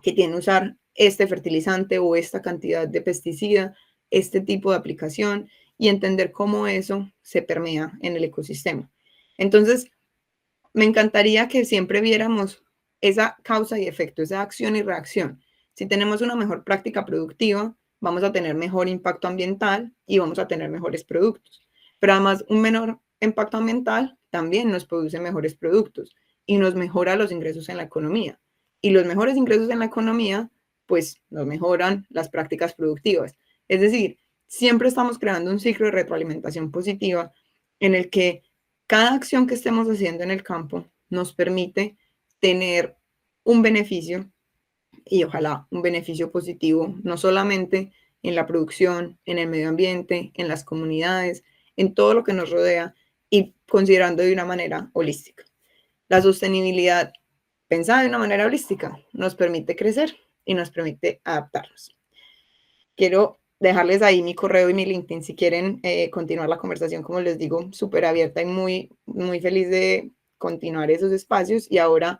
que tiene usar este fertilizante o esta cantidad de pesticida, este tipo de aplicación, y entender cómo eso se permea en el ecosistema. Entonces, me encantaría que siempre viéramos esa causa y efecto, esa acción y reacción. Si tenemos una mejor práctica productiva, vamos a tener mejor impacto ambiental y vamos a tener mejores productos. Pero además, un menor impacto ambiental también nos produce mejores productos y nos mejora los ingresos en la economía. Y los mejores ingresos en la economía, pues nos mejoran las prácticas productivas. Es decir, siempre estamos creando un ciclo de retroalimentación positiva en el que cada acción que estemos haciendo en el campo nos permite tener un beneficio, y ojalá un beneficio positivo, no solamente en la producción, en el medio ambiente, en las comunidades, en todo lo que nos rodea, y considerando de una manera holística. La sostenibilidad pensada de una manera holística nos permite crecer y nos permite adaptarnos. Quiero dejarles ahí mi correo y mi LinkedIn si quieren continuar la conversación, como les digo, súper abierta y muy, muy feliz de continuar esos espacios, y ahora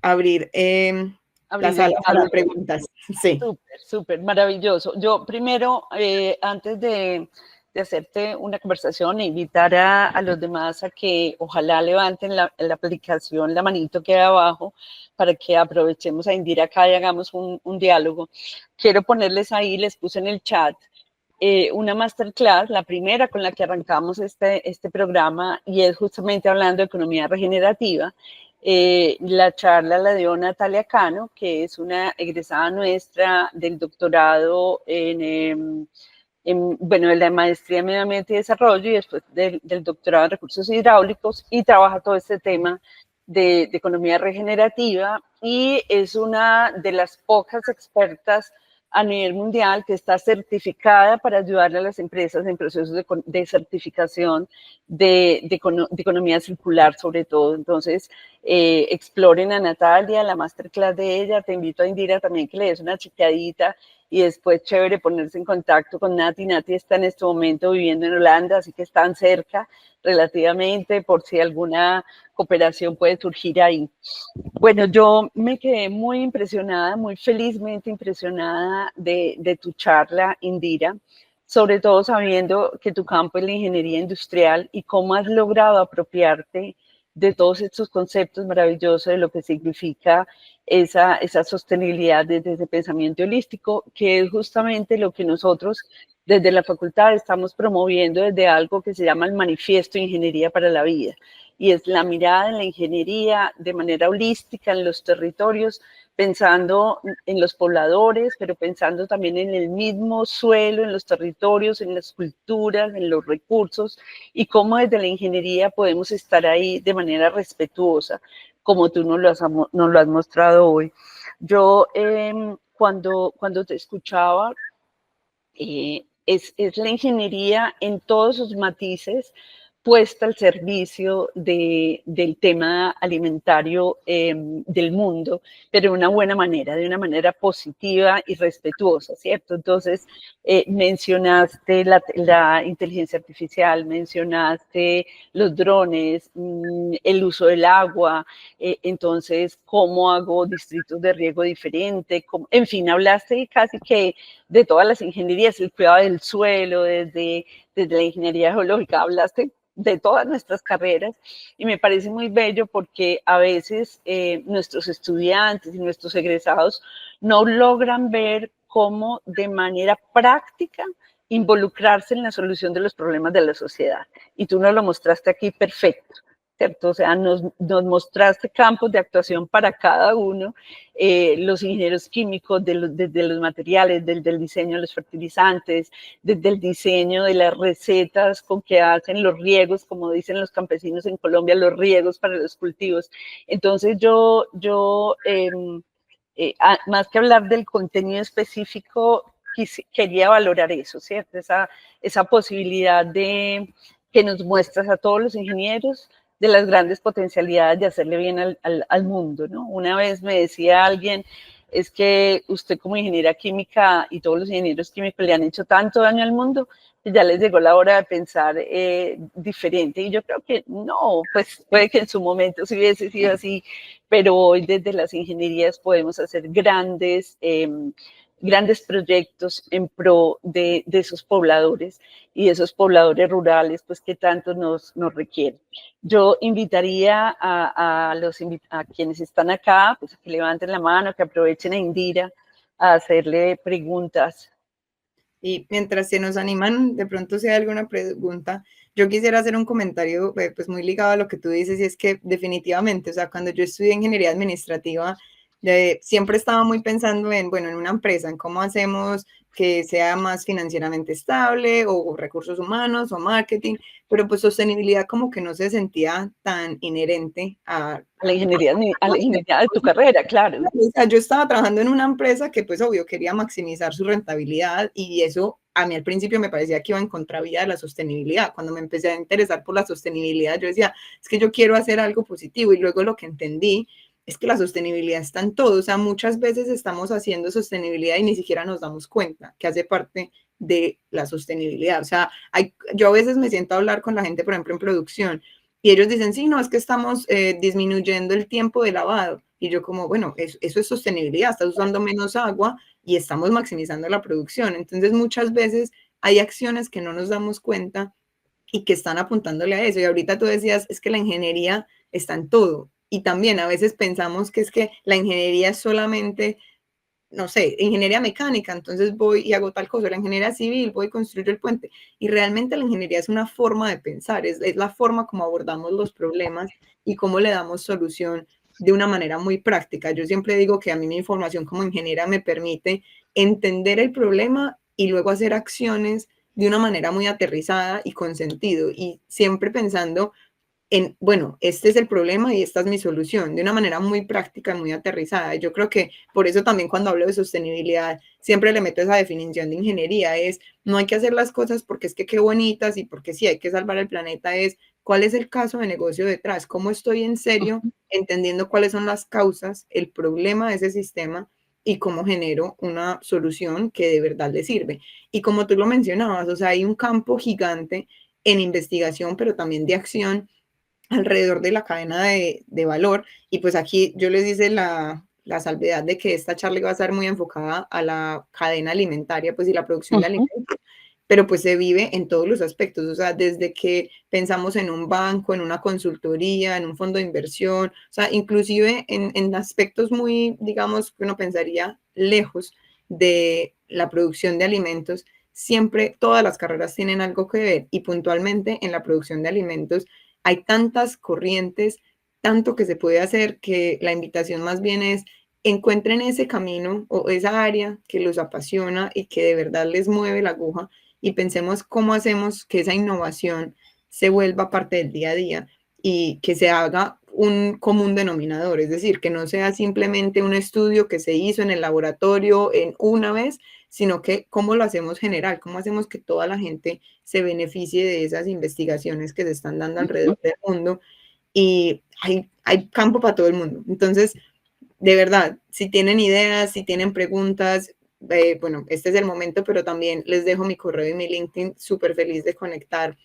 abrir la Abrir el sala para diálogo. preguntas. Sí. Súper, súper, maravilloso. Yo primero, antes de de hacerte una conversación e invitar a los demás a que ojalá levanten la aplicación, la manito que hay abajo, para que aprovechemos a Indira acá y hagamos un diálogo. Quiero ponerles ahí, les puse en el chat una masterclass, la primera con la que arrancamos este programa, y es justamente hablando de economía regenerativa. La charla la dio Natalia Cano, que es una egresada nuestra del doctorado bueno, de la maestría en medio ambiente y desarrollo, y después del doctorado en recursos hidráulicos, y trabaja todo este tema de economía regenerativa, y es una de las pocas expertas a nivel mundial que está certificada para ayudarle a las empresas en procesos de certificación de economía circular, sobre todo. Entonces, exploren a Natalia, la masterclass de ella. Te invito a Indira también que le des una chequeadita, y después chévere ponerse en contacto con Nati. Nati está en este momento viviendo en Holanda, así que están cerca relativamente, por si alguna cooperación puede surgir ahí. Bueno, yo me quedé muy impresionada, muy felizmente impresionada de tu charla, Indira, sobre todo sabiendo que tu campo es la ingeniería industrial y cómo has logrado apropiarte de todos estos conceptos maravillosos de lo que significa esa sostenibilidad desde ese pensamiento holístico, que es justamente lo que nosotros desde la facultad estamos promoviendo desde algo que se llama el Manifiesto de Ingeniería para la Vida, y es la mirada en la ingeniería de manera holística en los territorios, pensando en los pobladores, pero pensando también en el mismo suelo, en los territorios, en las culturas, en los recursos, y cómo desde la ingeniería podemos estar ahí de manera respetuosa, como tú nos lo has mostrado hoy. Yo, cuando te escuchaba, es la ingeniería en todos sus matices puesta al servicio del tema alimentario del mundo, pero de una buena manera, de una manera positiva y respetuosa, ¿cierto? Entonces, mencionaste la inteligencia artificial, mencionaste los drones, el uso del agua, entonces, cómo hago distritos de riego diferente, en fin, hablaste casi que de todas las ingenierías, el cuidado del suelo, desde la ingeniería geológica, hablaste de todas nuestras carreras, y me parece muy bello porque a veces nuestros estudiantes y nuestros egresados no logran ver cómo de manera práctica involucrarse en la solución de los problemas de la sociedad. Y tú nos lo mostraste aquí perfecto, ¿cierto? O sea, nos mostraste campos de actuación para cada uno, los ingenieros químicos, desde los materiales, desde el diseño de los fertilizantes, desde el diseño de las recetas con que hacen los riegos, como dicen los campesinos en Colombia, los riegos para los cultivos. Entonces más que hablar del contenido específico, quería valorar eso, ¿cierto? Esa posibilidad que nos muestras a todos los ingenieros de las grandes potencialidades de hacerle bien al mundo, ¿no? Una vez me decía alguien, es que usted como ingeniera química y todos los ingenieros químicos le han hecho tanto daño al mundo que ya les llegó la hora de pensar diferente. Y yo creo que no, pues puede que en su momento sí hubiese sido así, pero hoy desde las ingenierías podemos hacer grandes proyectos en pro de esos pobladores y esos pobladores rurales, pues que tanto nos requieren. Yo invitaría a quienes están acá, pues a que levanten la mano, que aprovechen a Indira a hacerle preguntas. Y mientras se nos animan, de pronto si hay alguna pregunta, yo quisiera hacer un comentario pues muy ligado a lo que tú dices, y es que definitivamente, o sea, cuando yo estudié ingeniería administrativa, siempre estaba muy pensando en, bueno, en una empresa, en cómo hacemos que sea más financieramente estable, o recursos humanos, o marketing, pero pues sostenibilidad como que no se sentía tan inherente A la ingeniería de tu carrera, claro. O sea, yo estaba trabajando en una empresa que pues obvio quería maximizar su rentabilidad, y eso a mí al principio me parecía que iba en contravía de la sostenibilidad. Cuando me empecé a interesar por la sostenibilidad, yo decía, es que yo quiero hacer algo positivo, y luego lo que entendí es que la sostenibilidad está en todo. O sea, muchas veces estamos haciendo sostenibilidad y ni siquiera nos damos cuenta que hace parte de la sostenibilidad. O sea, yo a veces me siento a hablar con la gente, por ejemplo, en producción, y ellos dicen, sí, no, es que estamos disminuyendo el tiempo de lavado. Y yo como, bueno, eso es sostenibilidad, estás usando menos agua y estamos maximizando la producción. Entonces, muchas veces hay acciones que no nos damos cuenta y que están apuntándole a eso. Y ahorita tú decías, es que la ingeniería está en todo. Y también a veces pensamos que es que la ingeniería es solamente, no sé, ingeniería mecánica, entonces voy y hago tal cosa, la ingeniería civil, voy y construyo el puente. Y realmente la ingeniería es una forma de pensar, es la forma como abordamos los problemas y cómo le damos solución de una manera muy práctica. Yo siempre digo que a mí mi formación como ingeniera me permite entender el problema y luego hacer acciones de una manera muy aterrizada y con sentido, y siempre pensando en, bueno, este es el problema y esta es mi solución, de una manera muy práctica, muy aterrizada. Yo creo que por eso también cuando hablo de sostenibilidad, siempre le meto esa definición de ingeniería, es no hay que hacer las cosas porque es que qué bonitas y porque sí hay que salvar el planeta, es cuál es el caso de negocio detrás, cómo estoy en serio entendiendo cuáles son las causas, el problema de ese sistema y cómo genero una solución que de verdad le sirve. Y como tú lo mencionabas, o sea, hay un campo gigante en investigación, pero también de acción alrededor de la cadena de valor. Y pues aquí yo les hice la salvedad de que esta charla iba a estar muy enfocada a la cadena alimentaria, pues y la producción de alimentos, pero pues se vive en todos los aspectos, o sea, desde que pensamos en un banco, en una consultoría, en un fondo de inversión, o sea, inclusive en aspectos muy, digamos, que uno pensaría lejos de la producción de alimentos, siempre todas las carreras tienen algo que ver y puntualmente en la producción de alimentos hay tantas corrientes, tanto que se puede hacer que la invitación más bien es encuentren ese camino o esa área que los apasiona y que de verdad les mueve la aguja y pensemos cómo hacemos que esa innovación se vuelva parte del día a día y que se haga un común denominador, es decir, que no sea simplemente un estudio que se hizo en el laboratorio en una vez, sino que cómo lo hacemos general, cómo hacemos que toda la gente se beneficie de esas investigaciones que se están dando alrededor del mundo, y hay campo para todo el mundo. Entonces, de verdad, si tienen ideas, si tienen preguntas, bueno, este es el momento, pero también les dejo mi correo y mi LinkedIn, súper feliz de conectar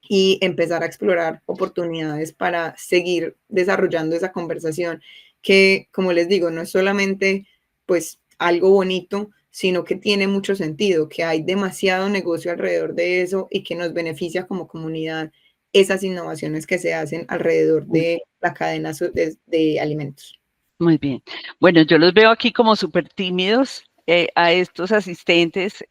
y empezar a explorar oportunidades para seguir desarrollando esa conversación que, como les digo, no es solamente pues algo bonito, sino que tiene mucho sentido, que hay demasiado negocio alrededor de eso y que nos beneficia como comunidad esas innovaciones que se hacen alrededor de la cadena de alimentos. Muy bien. Bueno, yo los veo aquí como súper tímidos a estos asistentes.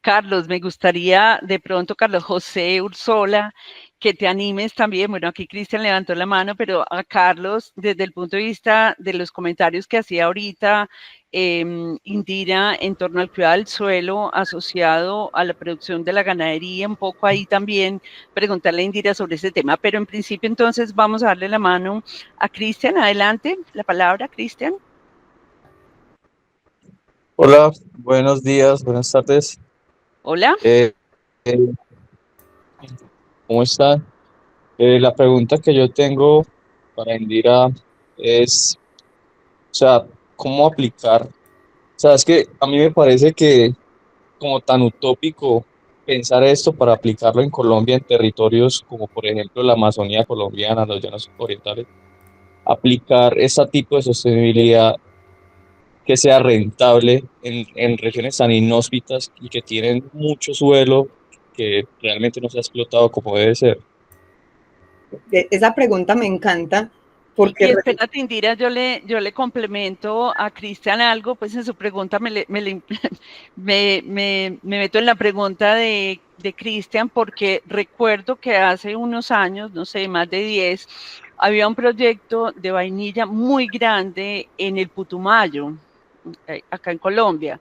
Carlos, me gustaría de pronto, Carlos José Ursola, que te animes también. Bueno, aquí Cristian levantó la mano, pero a Carlos, desde el punto de vista de los comentarios que hacía ahorita Indira en torno al cuidado del suelo asociado a la producción de la ganadería, un poco ahí también preguntarle a Indira sobre ese tema. Pero en principio entonces vamos a darle la mano a Cristian. Adelante, la palabra, Cristian. Hola, buenos días, buenas tardes. Hola. Eh, eh, ¿Cómo están? La pregunta que yo tengo para Indira es, o sea, ¿cómo aplicar? O sea, es que a mí me parece que como tan utópico pensar esto para aplicarlo en Colombia, en territorios como por ejemplo la Amazonía colombiana, los llanos orientales, aplicar ese tipo de sostenibilidad que sea rentable en regiones tan inhóspitas y que tienen mucho suelo que realmente no se ha explotado como debe ser. Esa pregunta me encanta porque Y espérate, Indira, yo le complemento a Cristian algo, pues en su pregunta me meto en la pregunta de Cristian, porque recuerdo que hace unos años, no sé, más de 10, había un proyecto de vainilla muy grande en el Putumayo, acá en Colombia.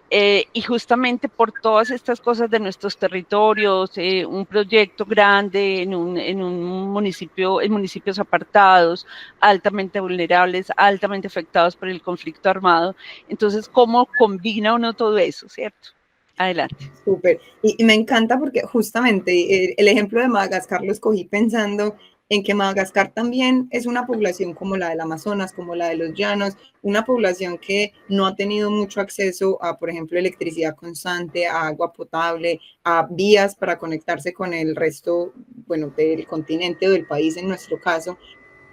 Y justamente por todas estas cosas de nuestros territorios, un proyecto grande en un municipio, en municipios apartados, altamente vulnerables, altamente afectados por el conflicto armado. Entonces, ¿cómo combina uno todo eso, cierto? Adelante. súper. Y me encanta porque justamente el ejemplo de Madagascar lo escogí pensando en que Madagascar también es una población como la del Amazonas, como la de los llanos, una población que no ha tenido mucho acceso a, por ejemplo, electricidad constante, a agua potable, a vías para conectarse con el resto, bueno, del continente o del país en nuestro caso.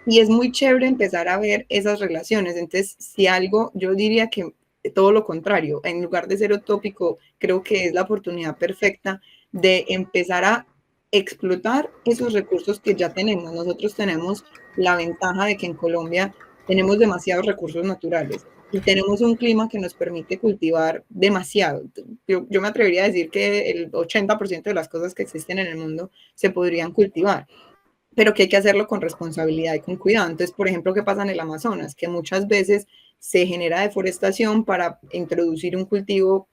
Y es muy chévere empezar a ver esas relaciones. Entonces, si algo, yo diría que todo lo contrario. En lugar de ser utópico, creo que es la oportunidad perfecta de empezar a explotar esos recursos que ya tenemos. Nosotros tenemos la ventaja de que en Colombia tenemos demasiados recursos naturales y tenemos un clima que nos permite cultivar demasiado. Yo me atrevería a decir que el 80% de las cosas que existen en el mundo se podrían cultivar, pero que hay que hacerlo con responsabilidad y con cuidado. Entonces, por ejemplo, ¿qué pasa en el Amazonas? Que muchas veces se genera deforestación para introducir un cultivo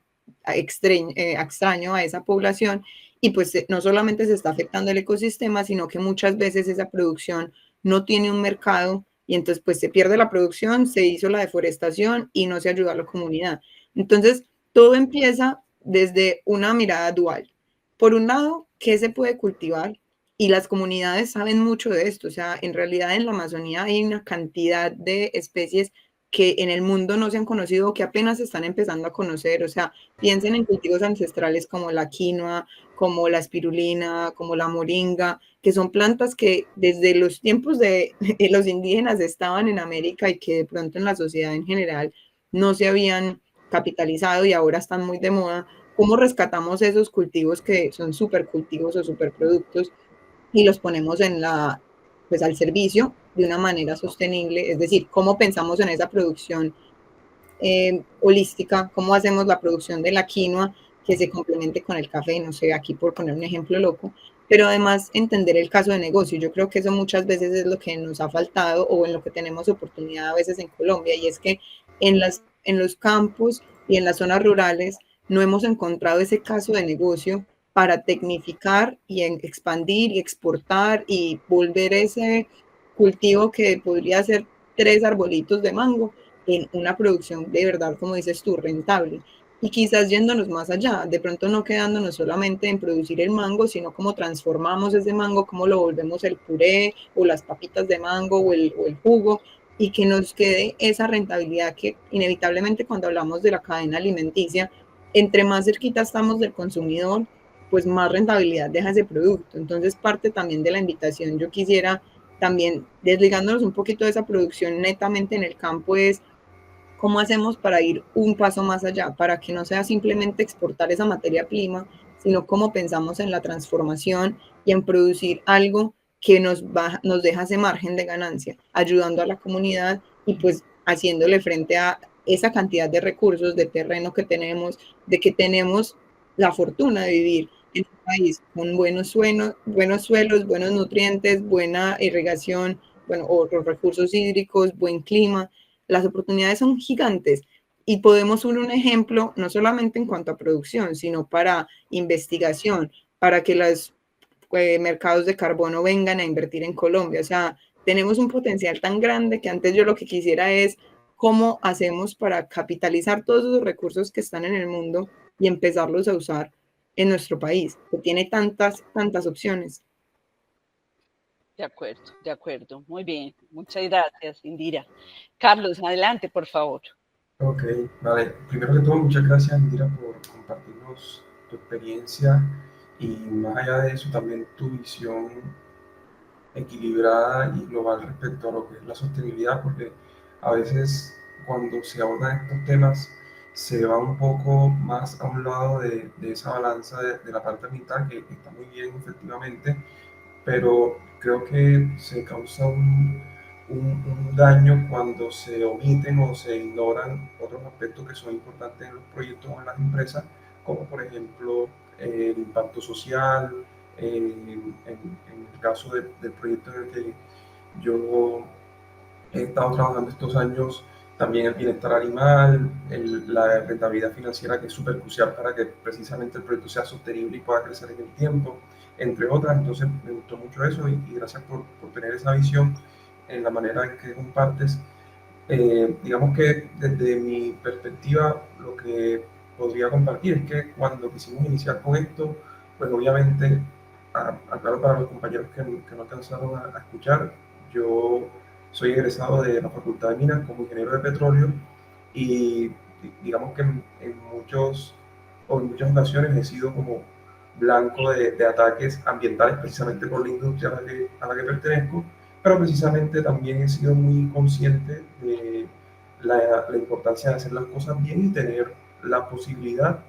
extraño a esa población y pues no solamente se está afectando el ecosistema, sino que muchas veces esa producción no tiene un mercado y entonces pues se pierde la producción, se hizo la deforestación y no se ayuda a la comunidad. Entonces, todo empieza desde una mirada dual. Por un lado, ¿qué se puede cultivar? Y las comunidades saben mucho de esto. O sea, en realidad en la Amazonía hay una cantidad de especies que en el mundo no se han conocido o que apenas se están empezando a conocer. O sea, piensen en cultivos ancestrales como la quinoa, como la espirulina, como la moringa, que son plantas que desde los tiempos de los indígenas estaban en América y que de pronto en la sociedad en general no se habían capitalizado y ahora están muy de moda. ¿Cómo rescatamos esos cultivos que son supercultivos o superproductos y los ponemos pues al servicio de una manera sostenible? Es decir, cómo pensamos en esa producción holística, cómo hacemos la producción de la quinoa que se complemente con el café, no sé, aquí por poner un ejemplo loco, pero además entender el caso de negocio. Yo creo que eso muchas veces es lo que nos ha faltado o en lo que tenemos oportunidad a veces en Colombia, y es que en los campos y en las zonas rurales no hemos encontrado ese caso de negocio para tecnificar y expandir y exportar y volver ese cultivo que podría ser 3 arbolitos de mango en una producción de verdad, como dices tú, rentable. Y quizás yéndonos más allá, de pronto no quedándonos solamente en producir el mango, sino cómo transformamos ese mango, cómo lo volvemos el puré o las papitas de mango o el jugo, y que nos quede esa rentabilidad que inevitablemente cuando hablamos de la cadena alimenticia, entre más cerquita estamos del consumidor, pues más rentabilidad deja ese producto. Entonces parte también de la invitación, yo quisiera también desligándonos un poquito de esa producción netamente en el campo, es cómo hacemos para ir un paso más allá, para que no sea simplemente exportar esa materia prima, sino cómo pensamos en la transformación y en producir algo que nos deja ese margen de ganancia, ayudando a la comunidad y pues haciéndole frente a esa cantidad de recursos, de terreno que tenemos, de que tenemos la fortuna de vivir en un país con buenos suelos, buenos nutrientes, buena irrigación, bueno, otros recursos hídricos, buen clima. Las oportunidades son gigantes y podemos ser un ejemplo no solamente en cuanto a producción, sino para investigación, para que los mercados de carbono vengan a invertir en Colombia. O sea, tenemos un potencial tan grande que antes yo lo que quisiera es cómo hacemos para capitalizar todos esos recursos que están en el mundo y empezarlos a usar en nuestro país, que tiene tantas opciones. De acuerdo. Muy bien. Muchas gracias, Indira. Carlos, adelante, por favor. Ok, vale. Primero que todo, muchas gracias, Indira, por compartirnos tu experiencia y más allá de eso, también tu visión equilibrada y global respecto a lo que es la sostenibilidad, porque a veces cuando se abordan estos temas se va un poco más a un lado de esa balanza de la parte ambiental, que está muy bien efectivamente, pero creo que se causa un daño cuando se omiten o se ignoran otros aspectos que son importantes en los proyectos o en las empresas, como por ejemplo el impacto social, en el caso del proyecto en el que yo he estado trabajando estos años, también el bienestar animal, la rentabilidad financiera, que es súper crucial para que precisamente el proyecto sea sostenible y pueda crecer en el tiempo, entre otras. Entonces me gustó mucho eso y gracias por tener esa visión en la manera en que compartes. Digamos que desde mi perspectiva lo que podría compartir es que cuando quisimos iniciar con esto, pues obviamente, aclaro para los compañeros que no alcanzaron a escuchar, yo soy egresado de la Facultad de Minas como ingeniero de petróleo y digamos que en muchas ocasiones he sido como blanco de ataques ambientales precisamente por la industria a la que pertenezco, pero precisamente también he sido muy consciente la importancia de hacer las cosas bien y tener la posibilidad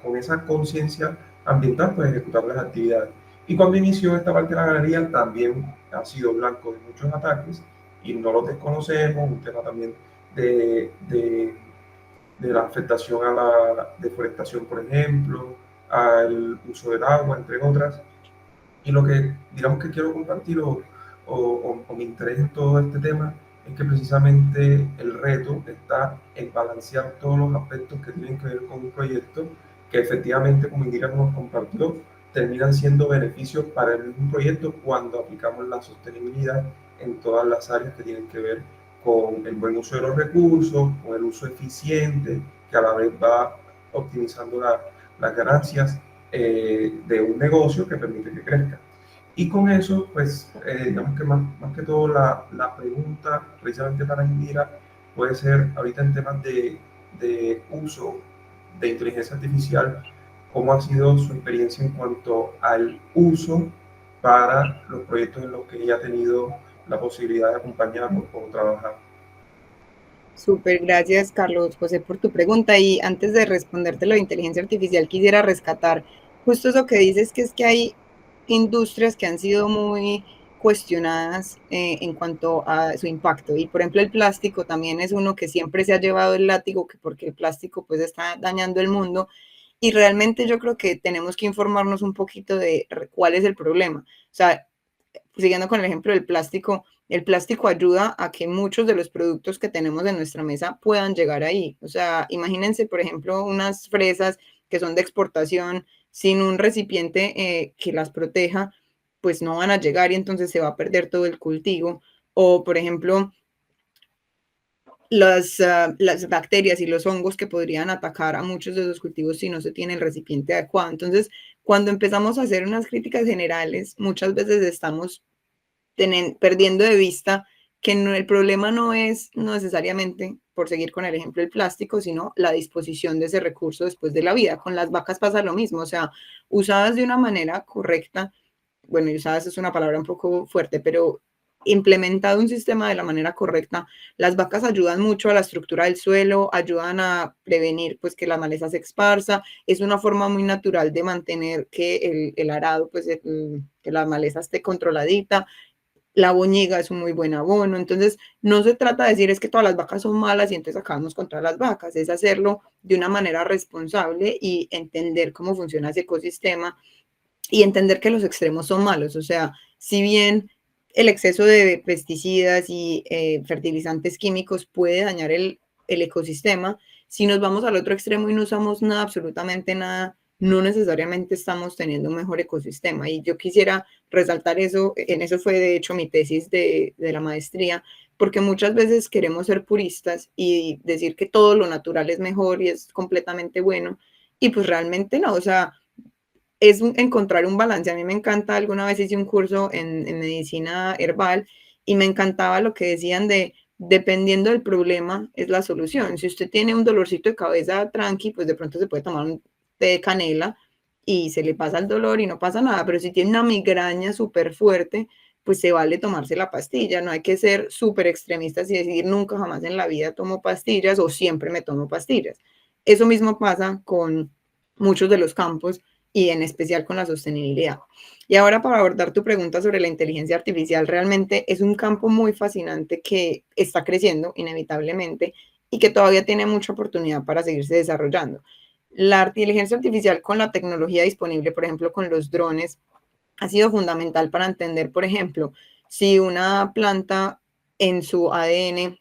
con esa conciencia ambiental, pues ejecutar las actividades. Y cuando inició esta parte de la galería, también ha sido blanco de muchos ataques y no los desconocemos, un tema también de la afectación a la deforestación, por ejemplo, al uso del agua, entre otras. Y lo que, digamos, que quiero compartir o mi interés en todo este tema es que precisamente el reto está en balancear todos los aspectos que tienen que ver con un proyecto que efectivamente, como Indira nos compartió, terminan siendo beneficios para el mismo proyecto cuando aplicamos la sostenibilidad en todas las áreas que tienen que ver con el buen uso de los recursos, con el uso eficiente, que a la vez va optimizando las ganancias de un negocio que permite que crezca. Y con eso, pues, digamos que más que todo la pregunta precisamente para Indira puede ser ahorita en temas de uso de inteligencia artificial, ¿cómo ha sido su experiencia en cuanto al uso para los proyectos en los que ella ha tenido la posibilidad de acompañarnos o trabajar? Súper, gracias Carlos José por tu pregunta. Y antes de responderte lo de inteligencia artificial, quisiera rescatar justo eso que dices, que es que hay industrias que han sido muy cuestionadas en cuanto a su impacto. Y por ejemplo el plástico también es uno que siempre se ha llevado el látigo, que porque el plástico pues está dañando el mundo. Y realmente yo creo que tenemos que informarnos un poquito de cuál es el problema. O sea, siguiendo con el ejemplo del plástico, el plástico ayuda a que muchos de los productos que tenemos en nuestra mesa puedan llegar ahí. O sea, imagínense, por ejemplo, unas fresas que son de exportación sin un recipiente que las proteja, pues no van a llegar y entonces se va a perder todo el cultivo. O, por ejemplo, las bacterias y los hongos que podrían atacar a muchos de los cultivos si no se tiene el recipiente adecuado. Entonces, cuando empezamos a hacer unas críticas generales, muchas veces estamos perdiendo de vista que no, el problema no es no necesariamente, por seguir con el ejemplo del plástico, sino la disposición de ese recurso después de la vida. Con las vacas pasa lo mismo, o sea, usadas de una manera correcta, bueno, y usadas es una palabra un poco fuerte, pero implementado un sistema de la manera correcta, las vacas ayudan mucho a la estructura del suelo, ayudan a prevenir pues que la maleza se esparza, es una forma muy natural de mantener que el arado, pues que la maleza esté controladita, la boñiga es un muy buen abono, entonces no se trata de decir es que todas las vacas son malas y entonces acabamos contra las vacas, es hacerlo de una manera responsable y entender cómo funciona ese ecosistema y entender que los extremos son malos, o sea, si bien el exceso de pesticidas y fertilizantes químicos puede dañar el ecosistema, si nos vamos al otro extremo y no usamos nada, absolutamente nada, no necesariamente estamos teniendo un mejor ecosistema. Y yo quisiera resaltar eso, en eso fue de hecho mi tesis de la maestría, porque muchas veces queremos ser puristas y decir que todo lo natural es mejor y es completamente bueno, y pues realmente no, o sea, es encontrar un balance. A mí me encanta, alguna vez hice un curso en medicina herbal y me encantaba lo que decían de, dependiendo del problema, es la solución. Si usted tiene un dolorcito de cabeza tranqui, pues de pronto se puede tomar un té de canela y se le pasa el dolor y no pasa nada, pero si tiene una migraña súper fuerte, pues se vale tomarse la pastilla, no hay que ser súper extremistas y decir nunca jamás en la vida tomo pastillas o siempre me tomo pastillas. Eso mismo pasa con muchos de los campos y en especial con la sostenibilidad. Y ahora para abordar tu pregunta sobre la inteligencia artificial, realmente es un campo muy fascinante que está creciendo inevitablemente y que todavía tiene mucha oportunidad para seguirse desarrollando. La inteligencia artificial con la tecnología disponible, por ejemplo, con los drones, ha sido fundamental para entender, por ejemplo, si una planta en su ADN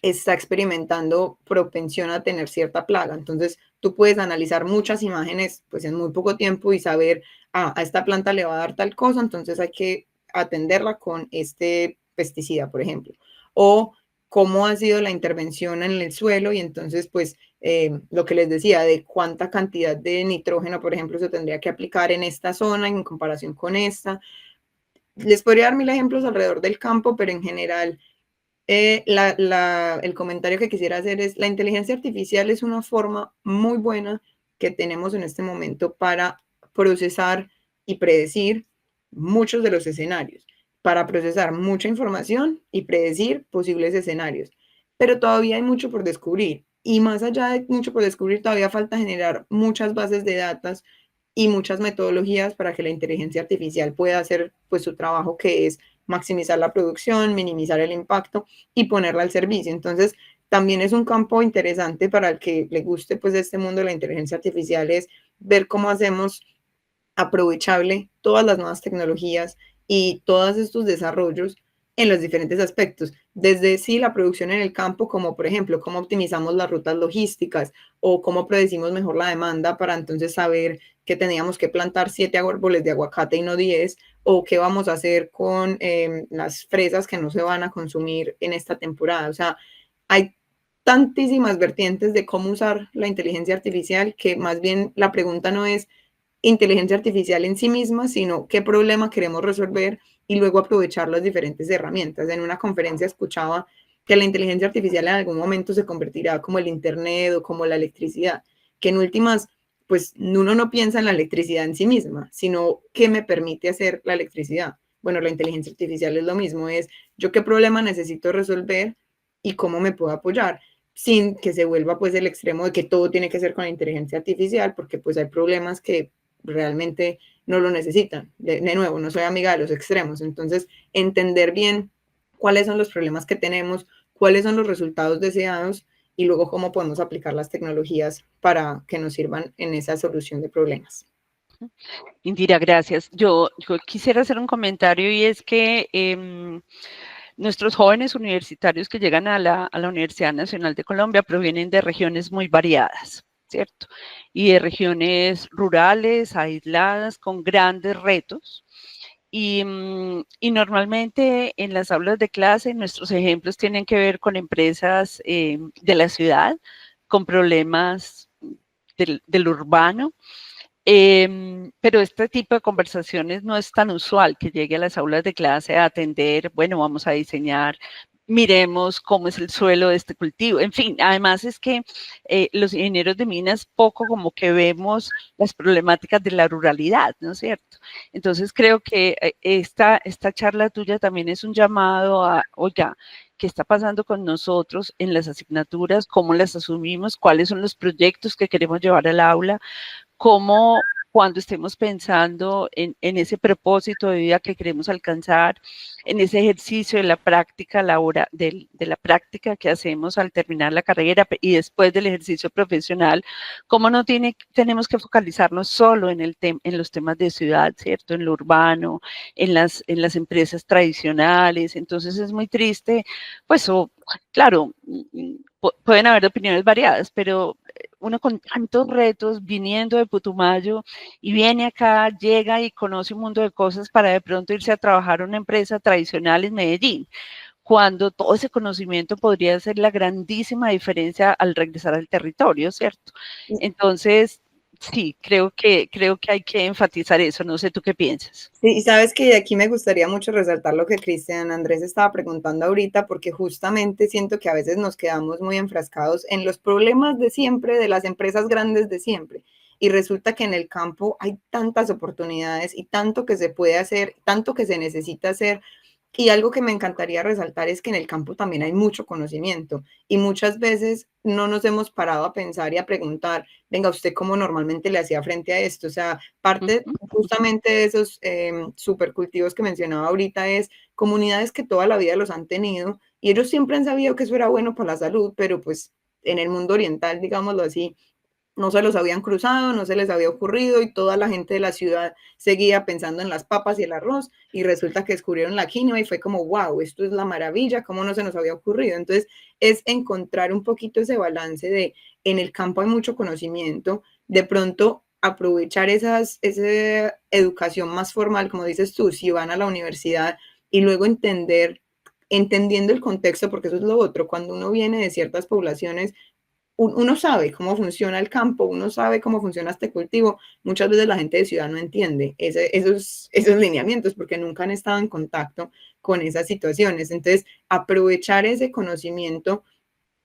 está experimentando propensión a tener cierta plaga. Entonces, tú puedes analizar muchas imágenes pues en muy poco tiempo y saber, a esta planta le va a dar tal cosa, entonces hay que atenderla con este pesticida, por ejemplo. O cómo ha sido la intervención en el suelo y entonces, pues, lo que les decía, de cuánta cantidad de nitrógeno, por ejemplo, se tendría que aplicar en esta zona en comparación con esta. Les podría dar mil ejemplos alrededor del campo, pero en general el comentario que quisiera hacer es, la inteligencia artificial es una forma muy buena que tenemos en este momento para procesar y predecir muchos de los escenarios, para procesar mucha información y predecir posibles escenarios. pero todavía hay mucho por descubrir. Y más allá de mucho por descubrir, todavía falta generar muchas bases de datos y muchas metodologías para que la inteligencia artificial pueda hacer pues su trabajo, que es maximizar la producción, minimizar el impacto y ponerla al servicio. Entonces, también es un campo interesante para el que le guste pues este mundo de la inteligencia artificial, es ver cómo hacemos aprovechable todas las nuevas tecnologías y todos estos desarrollos en los diferentes aspectos, desde sí la producción en el campo, como por ejemplo cómo optimizamos las rutas logísticas o cómo predecimos mejor la demanda para entonces saber que teníamos que plantar 7 árboles de aguacate y no 10, o qué vamos a hacer con las fresas que no se van a consumir en esta temporada. O sea, hay tantísimas vertientes de cómo usar la inteligencia artificial que más bien la pregunta no es inteligencia artificial en sí misma, sino qué problema queremos resolver y luego aprovechar las diferentes herramientas. En una conferencia escuchaba que la inteligencia artificial en algún momento se convertirá como el Internet o como la electricidad, que en últimas, pues uno no piensa en la electricidad en sí misma, sino qué me permite hacer la electricidad. Bueno, la inteligencia artificial es lo mismo, es yo qué problema necesito resolver y cómo me puedo apoyar, sin que se vuelva pues el extremo de que todo tiene que ser con la inteligencia artificial, porque pues hay problemas que realmente no lo necesitan. De nuevo, no soy amiga de los extremos. Entonces, entender bien cuáles son los problemas que tenemos, cuáles son los resultados deseados y luego cómo podemos aplicar las tecnologías para que nos sirvan en esa solución de problemas. Indira, gracias. Yo quisiera hacer un comentario y es que nuestros jóvenes universitarios que llegan a la Universidad Nacional de Colombia provienen de regiones muy variadas, ¿cierto? Y de regiones rurales, aisladas, con grandes retos. Y normalmente en las aulas de clase nuestros ejemplos tienen que ver con empresas de la ciudad, con problemas del urbano, pero este tipo de conversaciones no es tan usual que llegue a las aulas de clase a atender, bueno, vamos a diseñar, miremos cómo es el suelo de este cultivo, en fin, además es que los ingenieros de minas poco como que vemos las problemáticas de la ruralidad, ¿no es cierto? Entonces creo que esta charla tuya también es un llamado a, oiga, ¿qué está pasando con nosotros en las asignaturas? ¿Cómo las asumimos? ¿Cuáles son los proyectos que queremos llevar al aula? Cómo cuando estemos pensando en ese propósito de vida que queremos alcanzar, en ese ejercicio de la práctica, de la práctica que hacemos al terminar la carrera y después del ejercicio profesional, cómo no tenemos que focalizarnos solo en los temas de ciudad, ¿cierto? En lo urbano, en las empresas tradicionales. Entonces es muy triste, pues, claro, pueden haber opiniones variadas, pero uno con tantos retos viniendo de Putumayo y viene acá, llega y conoce un mundo de cosas para de pronto irse a trabajar a una empresa tradicional en Medellín, cuando todo ese conocimiento podría hacer la grandísima diferencia al regresar al territorio, ¿cierto? Entonces, sí, creo que hay que enfatizar eso. No sé tú qué piensas. Sí, y sabes que de aquí me gustaría mucho resaltar lo que Cristian Andrés estaba preguntando ahorita, porque justamente siento que a veces nos quedamos muy enfrascados en los problemas de siempre, de las empresas grandes de siempre. Y resulta que en el campo hay tantas oportunidades y tanto que se puede hacer, tanto que se necesita hacer. Y algo que me encantaría resaltar es que en el campo también hay mucho conocimiento y muchas veces no nos hemos parado a pensar y a preguntar, venga, ¿usted cómo normalmente le hacía frente a esto? O sea, parte justamente de esos supercultivos que mencionaba ahorita es comunidades que toda la vida los han tenido y ellos siempre han sabido que eso era bueno para la salud, pero pues en el mundo oriental, digámoslo así, no se los habían cruzado, no se les había ocurrido y toda la gente de la ciudad seguía pensando en las papas y el arroz y resulta que descubrieron la quinoa y fue como, wow, esto es la maravilla, ¿cómo no se nos había ocurrido? Entonces es encontrar un poquito ese balance de en el campo hay mucho conocimiento, de pronto aprovechar esa educación más formal, como dices tú, si van a la universidad y luego entendiendo el contexto, porque eso es lo otro, cuando uno viene de ciertas poblaciones, uno sabe cómo funciona el campo, uno sabe cómo funciona este cultivo. Muchas veces la gente de ciudad no entiende esos lineamientos porque nunca han estado en contacto con esas situaciones. Entonces, aprovechar ese conocimiento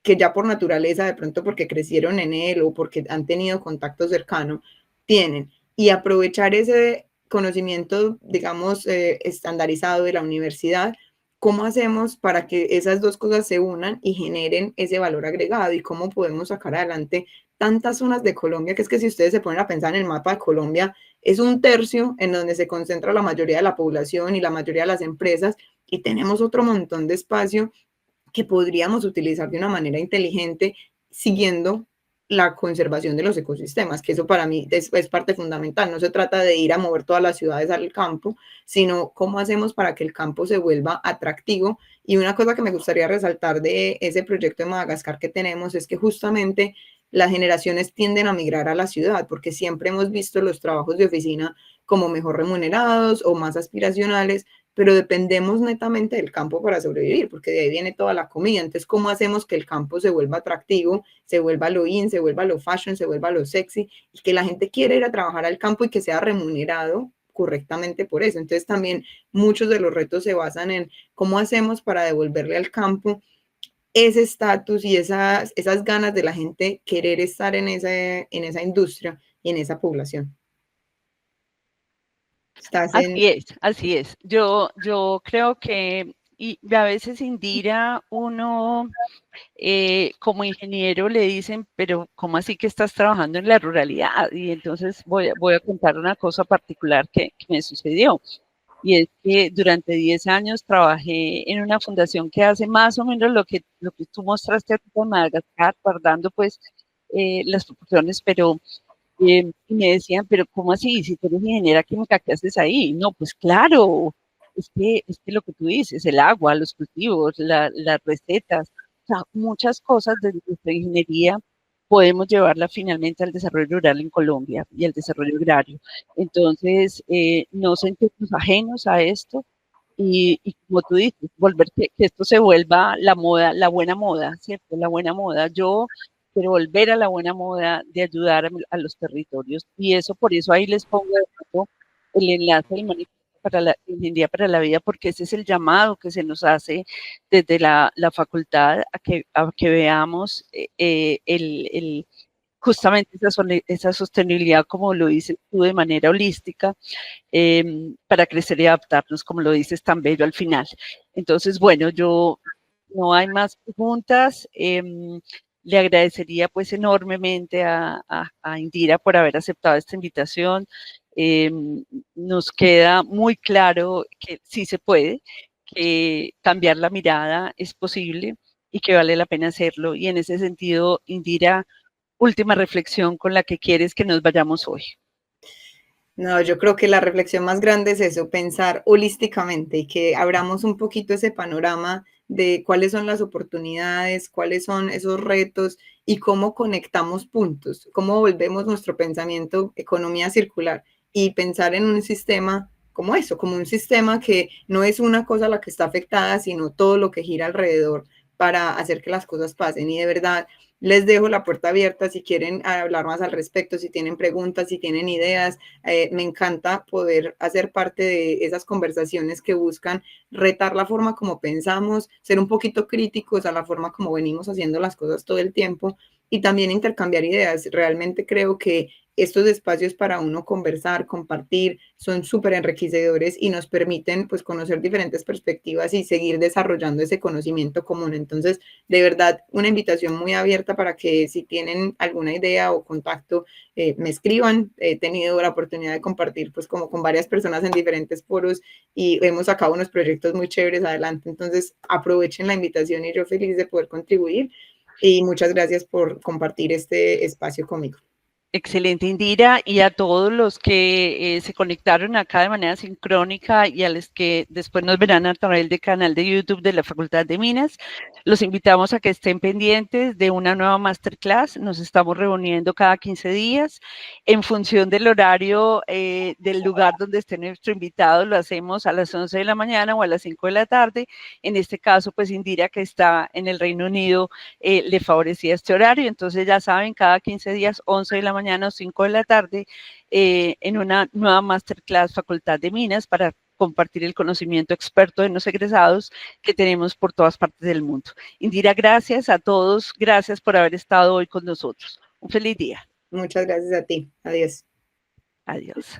que ya por naturaleza, de pronto porque crecieron en él o porque han tenido contacto cercano, tienen. Y aprovechar ese conocimiento, digamos, estandarizado de la universidad ¿cómo hacemos para que esas dos cosas se unan y generen ese valor agregado? ¿Y cómo podemos sacar adelante tantas zonas de Colombia? Que es que si ustedes se ponen a pensar en el mapa de Colombia, es un tercio en donde se concentra la mayoría de la población y la mayoría de las empresas, y tenemos otro montón de espacio que podríamos utilizar de una manera inteligente, siguiendo la conservación de los ecosistemas, que eso para mí es parte fundamental. No se trata de ir a mover todas las ciudades al campo, sino cómo hacemos para que el campo se vuelva atractivo. Y una cosa que me gustaría resaltar de ese proyecto de Madagascar que tenemos es que justamente las generaciones tienden a migrar a la ciudad, porque siempre hemos visto los trabajos de oficina como mejor remunerados o más aspiracionales, pero dependemos netamente del campo para sobrevivir, porque de ahí viene toda la comida. Entonces, ¿cómo hacemos que el campo se vuelva atractivo, se vuelva lo in, se vuelva lo fashion, se vuelva lo sexy, y que la gente quiera ir a trabajar al campo y que sea remunerado correctamente por eso? Entonces, también muchos de los retos se basan en cómo hacemos para devolverle al campo ese estatus y esas ganas de la gente querer estar en esa industria y en esa población. Así es, así es. Yo creo que, y a veces Indira, uno como ingeniero le dicen, pero ¿cómo así que estás trabajando en la ruralidad? Y entonces voy a contar una cosa particular que me sucedió. Y es que durante 10 años trabajé en una fundación que hace más o menos lo que tú mostraste aquí en Madagascar, guardando pues las proporciones, pero y me decían, pero ¿cómo así? Si tú eres ingeniera química, ¿qué haces ahí? No, pues claro, es que lo que tú dices, el agua, los cultivos, las recetas, o sea, muchas cosas de nuestra ingeniería podemos llevarla finalmente al desarrollo rural en Colombia y al desarrollo agrario. Entonces, no sentirnos ajenos a esto y como tú dices, volver que esto se vuelva la moda, la buena moda, ¿cierto? La buena moda. Yo quiero volver a la buena moda de ayudar a los territorios y eso, por eso ahí les pongo de nuevo el enlace del manifiesto para la ingeniería para la vida, porque ese es el llamado que se nos hace desde la facultad a que veamos justamente esa sostenibilidad, como lo dices tú, de manera holística, para crecer y adaptarnos, como lo dices tan bello al final. Entonces, bueno, yo no hay más preguntas. Le agradecería pues enormemente a Indira por haber aceptado esta invitación. Nos queda muy claro que sí se puede, que cambiar la mirada es posible y que vale la pena hacerlo. Y en ese sentido, Indira, última reflexión con la que quieres que nos vayamos hoy. No, yo creo que la reflexión más grande es eso, pensar holísticamente y que abramos un poquito ese panorama de cuáles son las oportunidades, cuáles son esos retos y cómo conectamos puntos, cómo volvemos nuestro pensamiento economía circular y pensar en un sistema como eso, como un sistema que no es una cosa la que está afectada, sino todo lo que gira alrededor para hacer que las cosas pasen. Y de verdad, les dejo la puerta abierta si quieren hablar más al respecto, si tienen preguntas, si tienen ideas. Me encanta poder hacer parte de esas conversaciones que buscan retar la forma como pensamos, ser un poquito críticos a la forma como venimos haciendo las cosas todo el tiempo y también intercambiar ideas. Realmente creo que estos espacios para uno conversar, compartir, son súper enriquecedores y nos permiten pues conocer diferentes perspectivas y seguir desarrollando ese conocimiento común. Entonces, de verdad, una invitación muy abierta para que si tienen alguna idea o contacto, me escriban. He tenido la oportunidad de compartir pues como con varias personas en diferentes foros y hemos sacado unos proyectos muy chéveres adelante. Entonces, aprovechen la invitación y yo feliz de poder contribuir. Y muchas gracias por compartir este espacio conmigo. Excelente, Indira, y a todos los que se conectaron acá de manera sincrónica y a los que después nos verán a través del canal de YouTube de la Facultad de Minas, los invitamos a que estén pendientes de una nueva masterclass. Nos estamos reuniendo cada 15 días en función del horario del lugar donde esté nuestro invitado. Lo hacemos a las 11 de la mañana o a las 5 de la tarde. En este caso, pues Indira, que está en el Reino Unido, le favorecía este horario. Entonces, ya saben, cada 15 días, 11 de la mañana o 5 de la tarde, en una nueva masterclass Facultad de Minas para compartir el conocimiento experto de los egresados que tenemos por todas partes del mundo. Indira, gracias a todos, gracias por haber estado hoy con nosotros. Un feliz día. Muchas gracias a ti. Adiós. Adiós.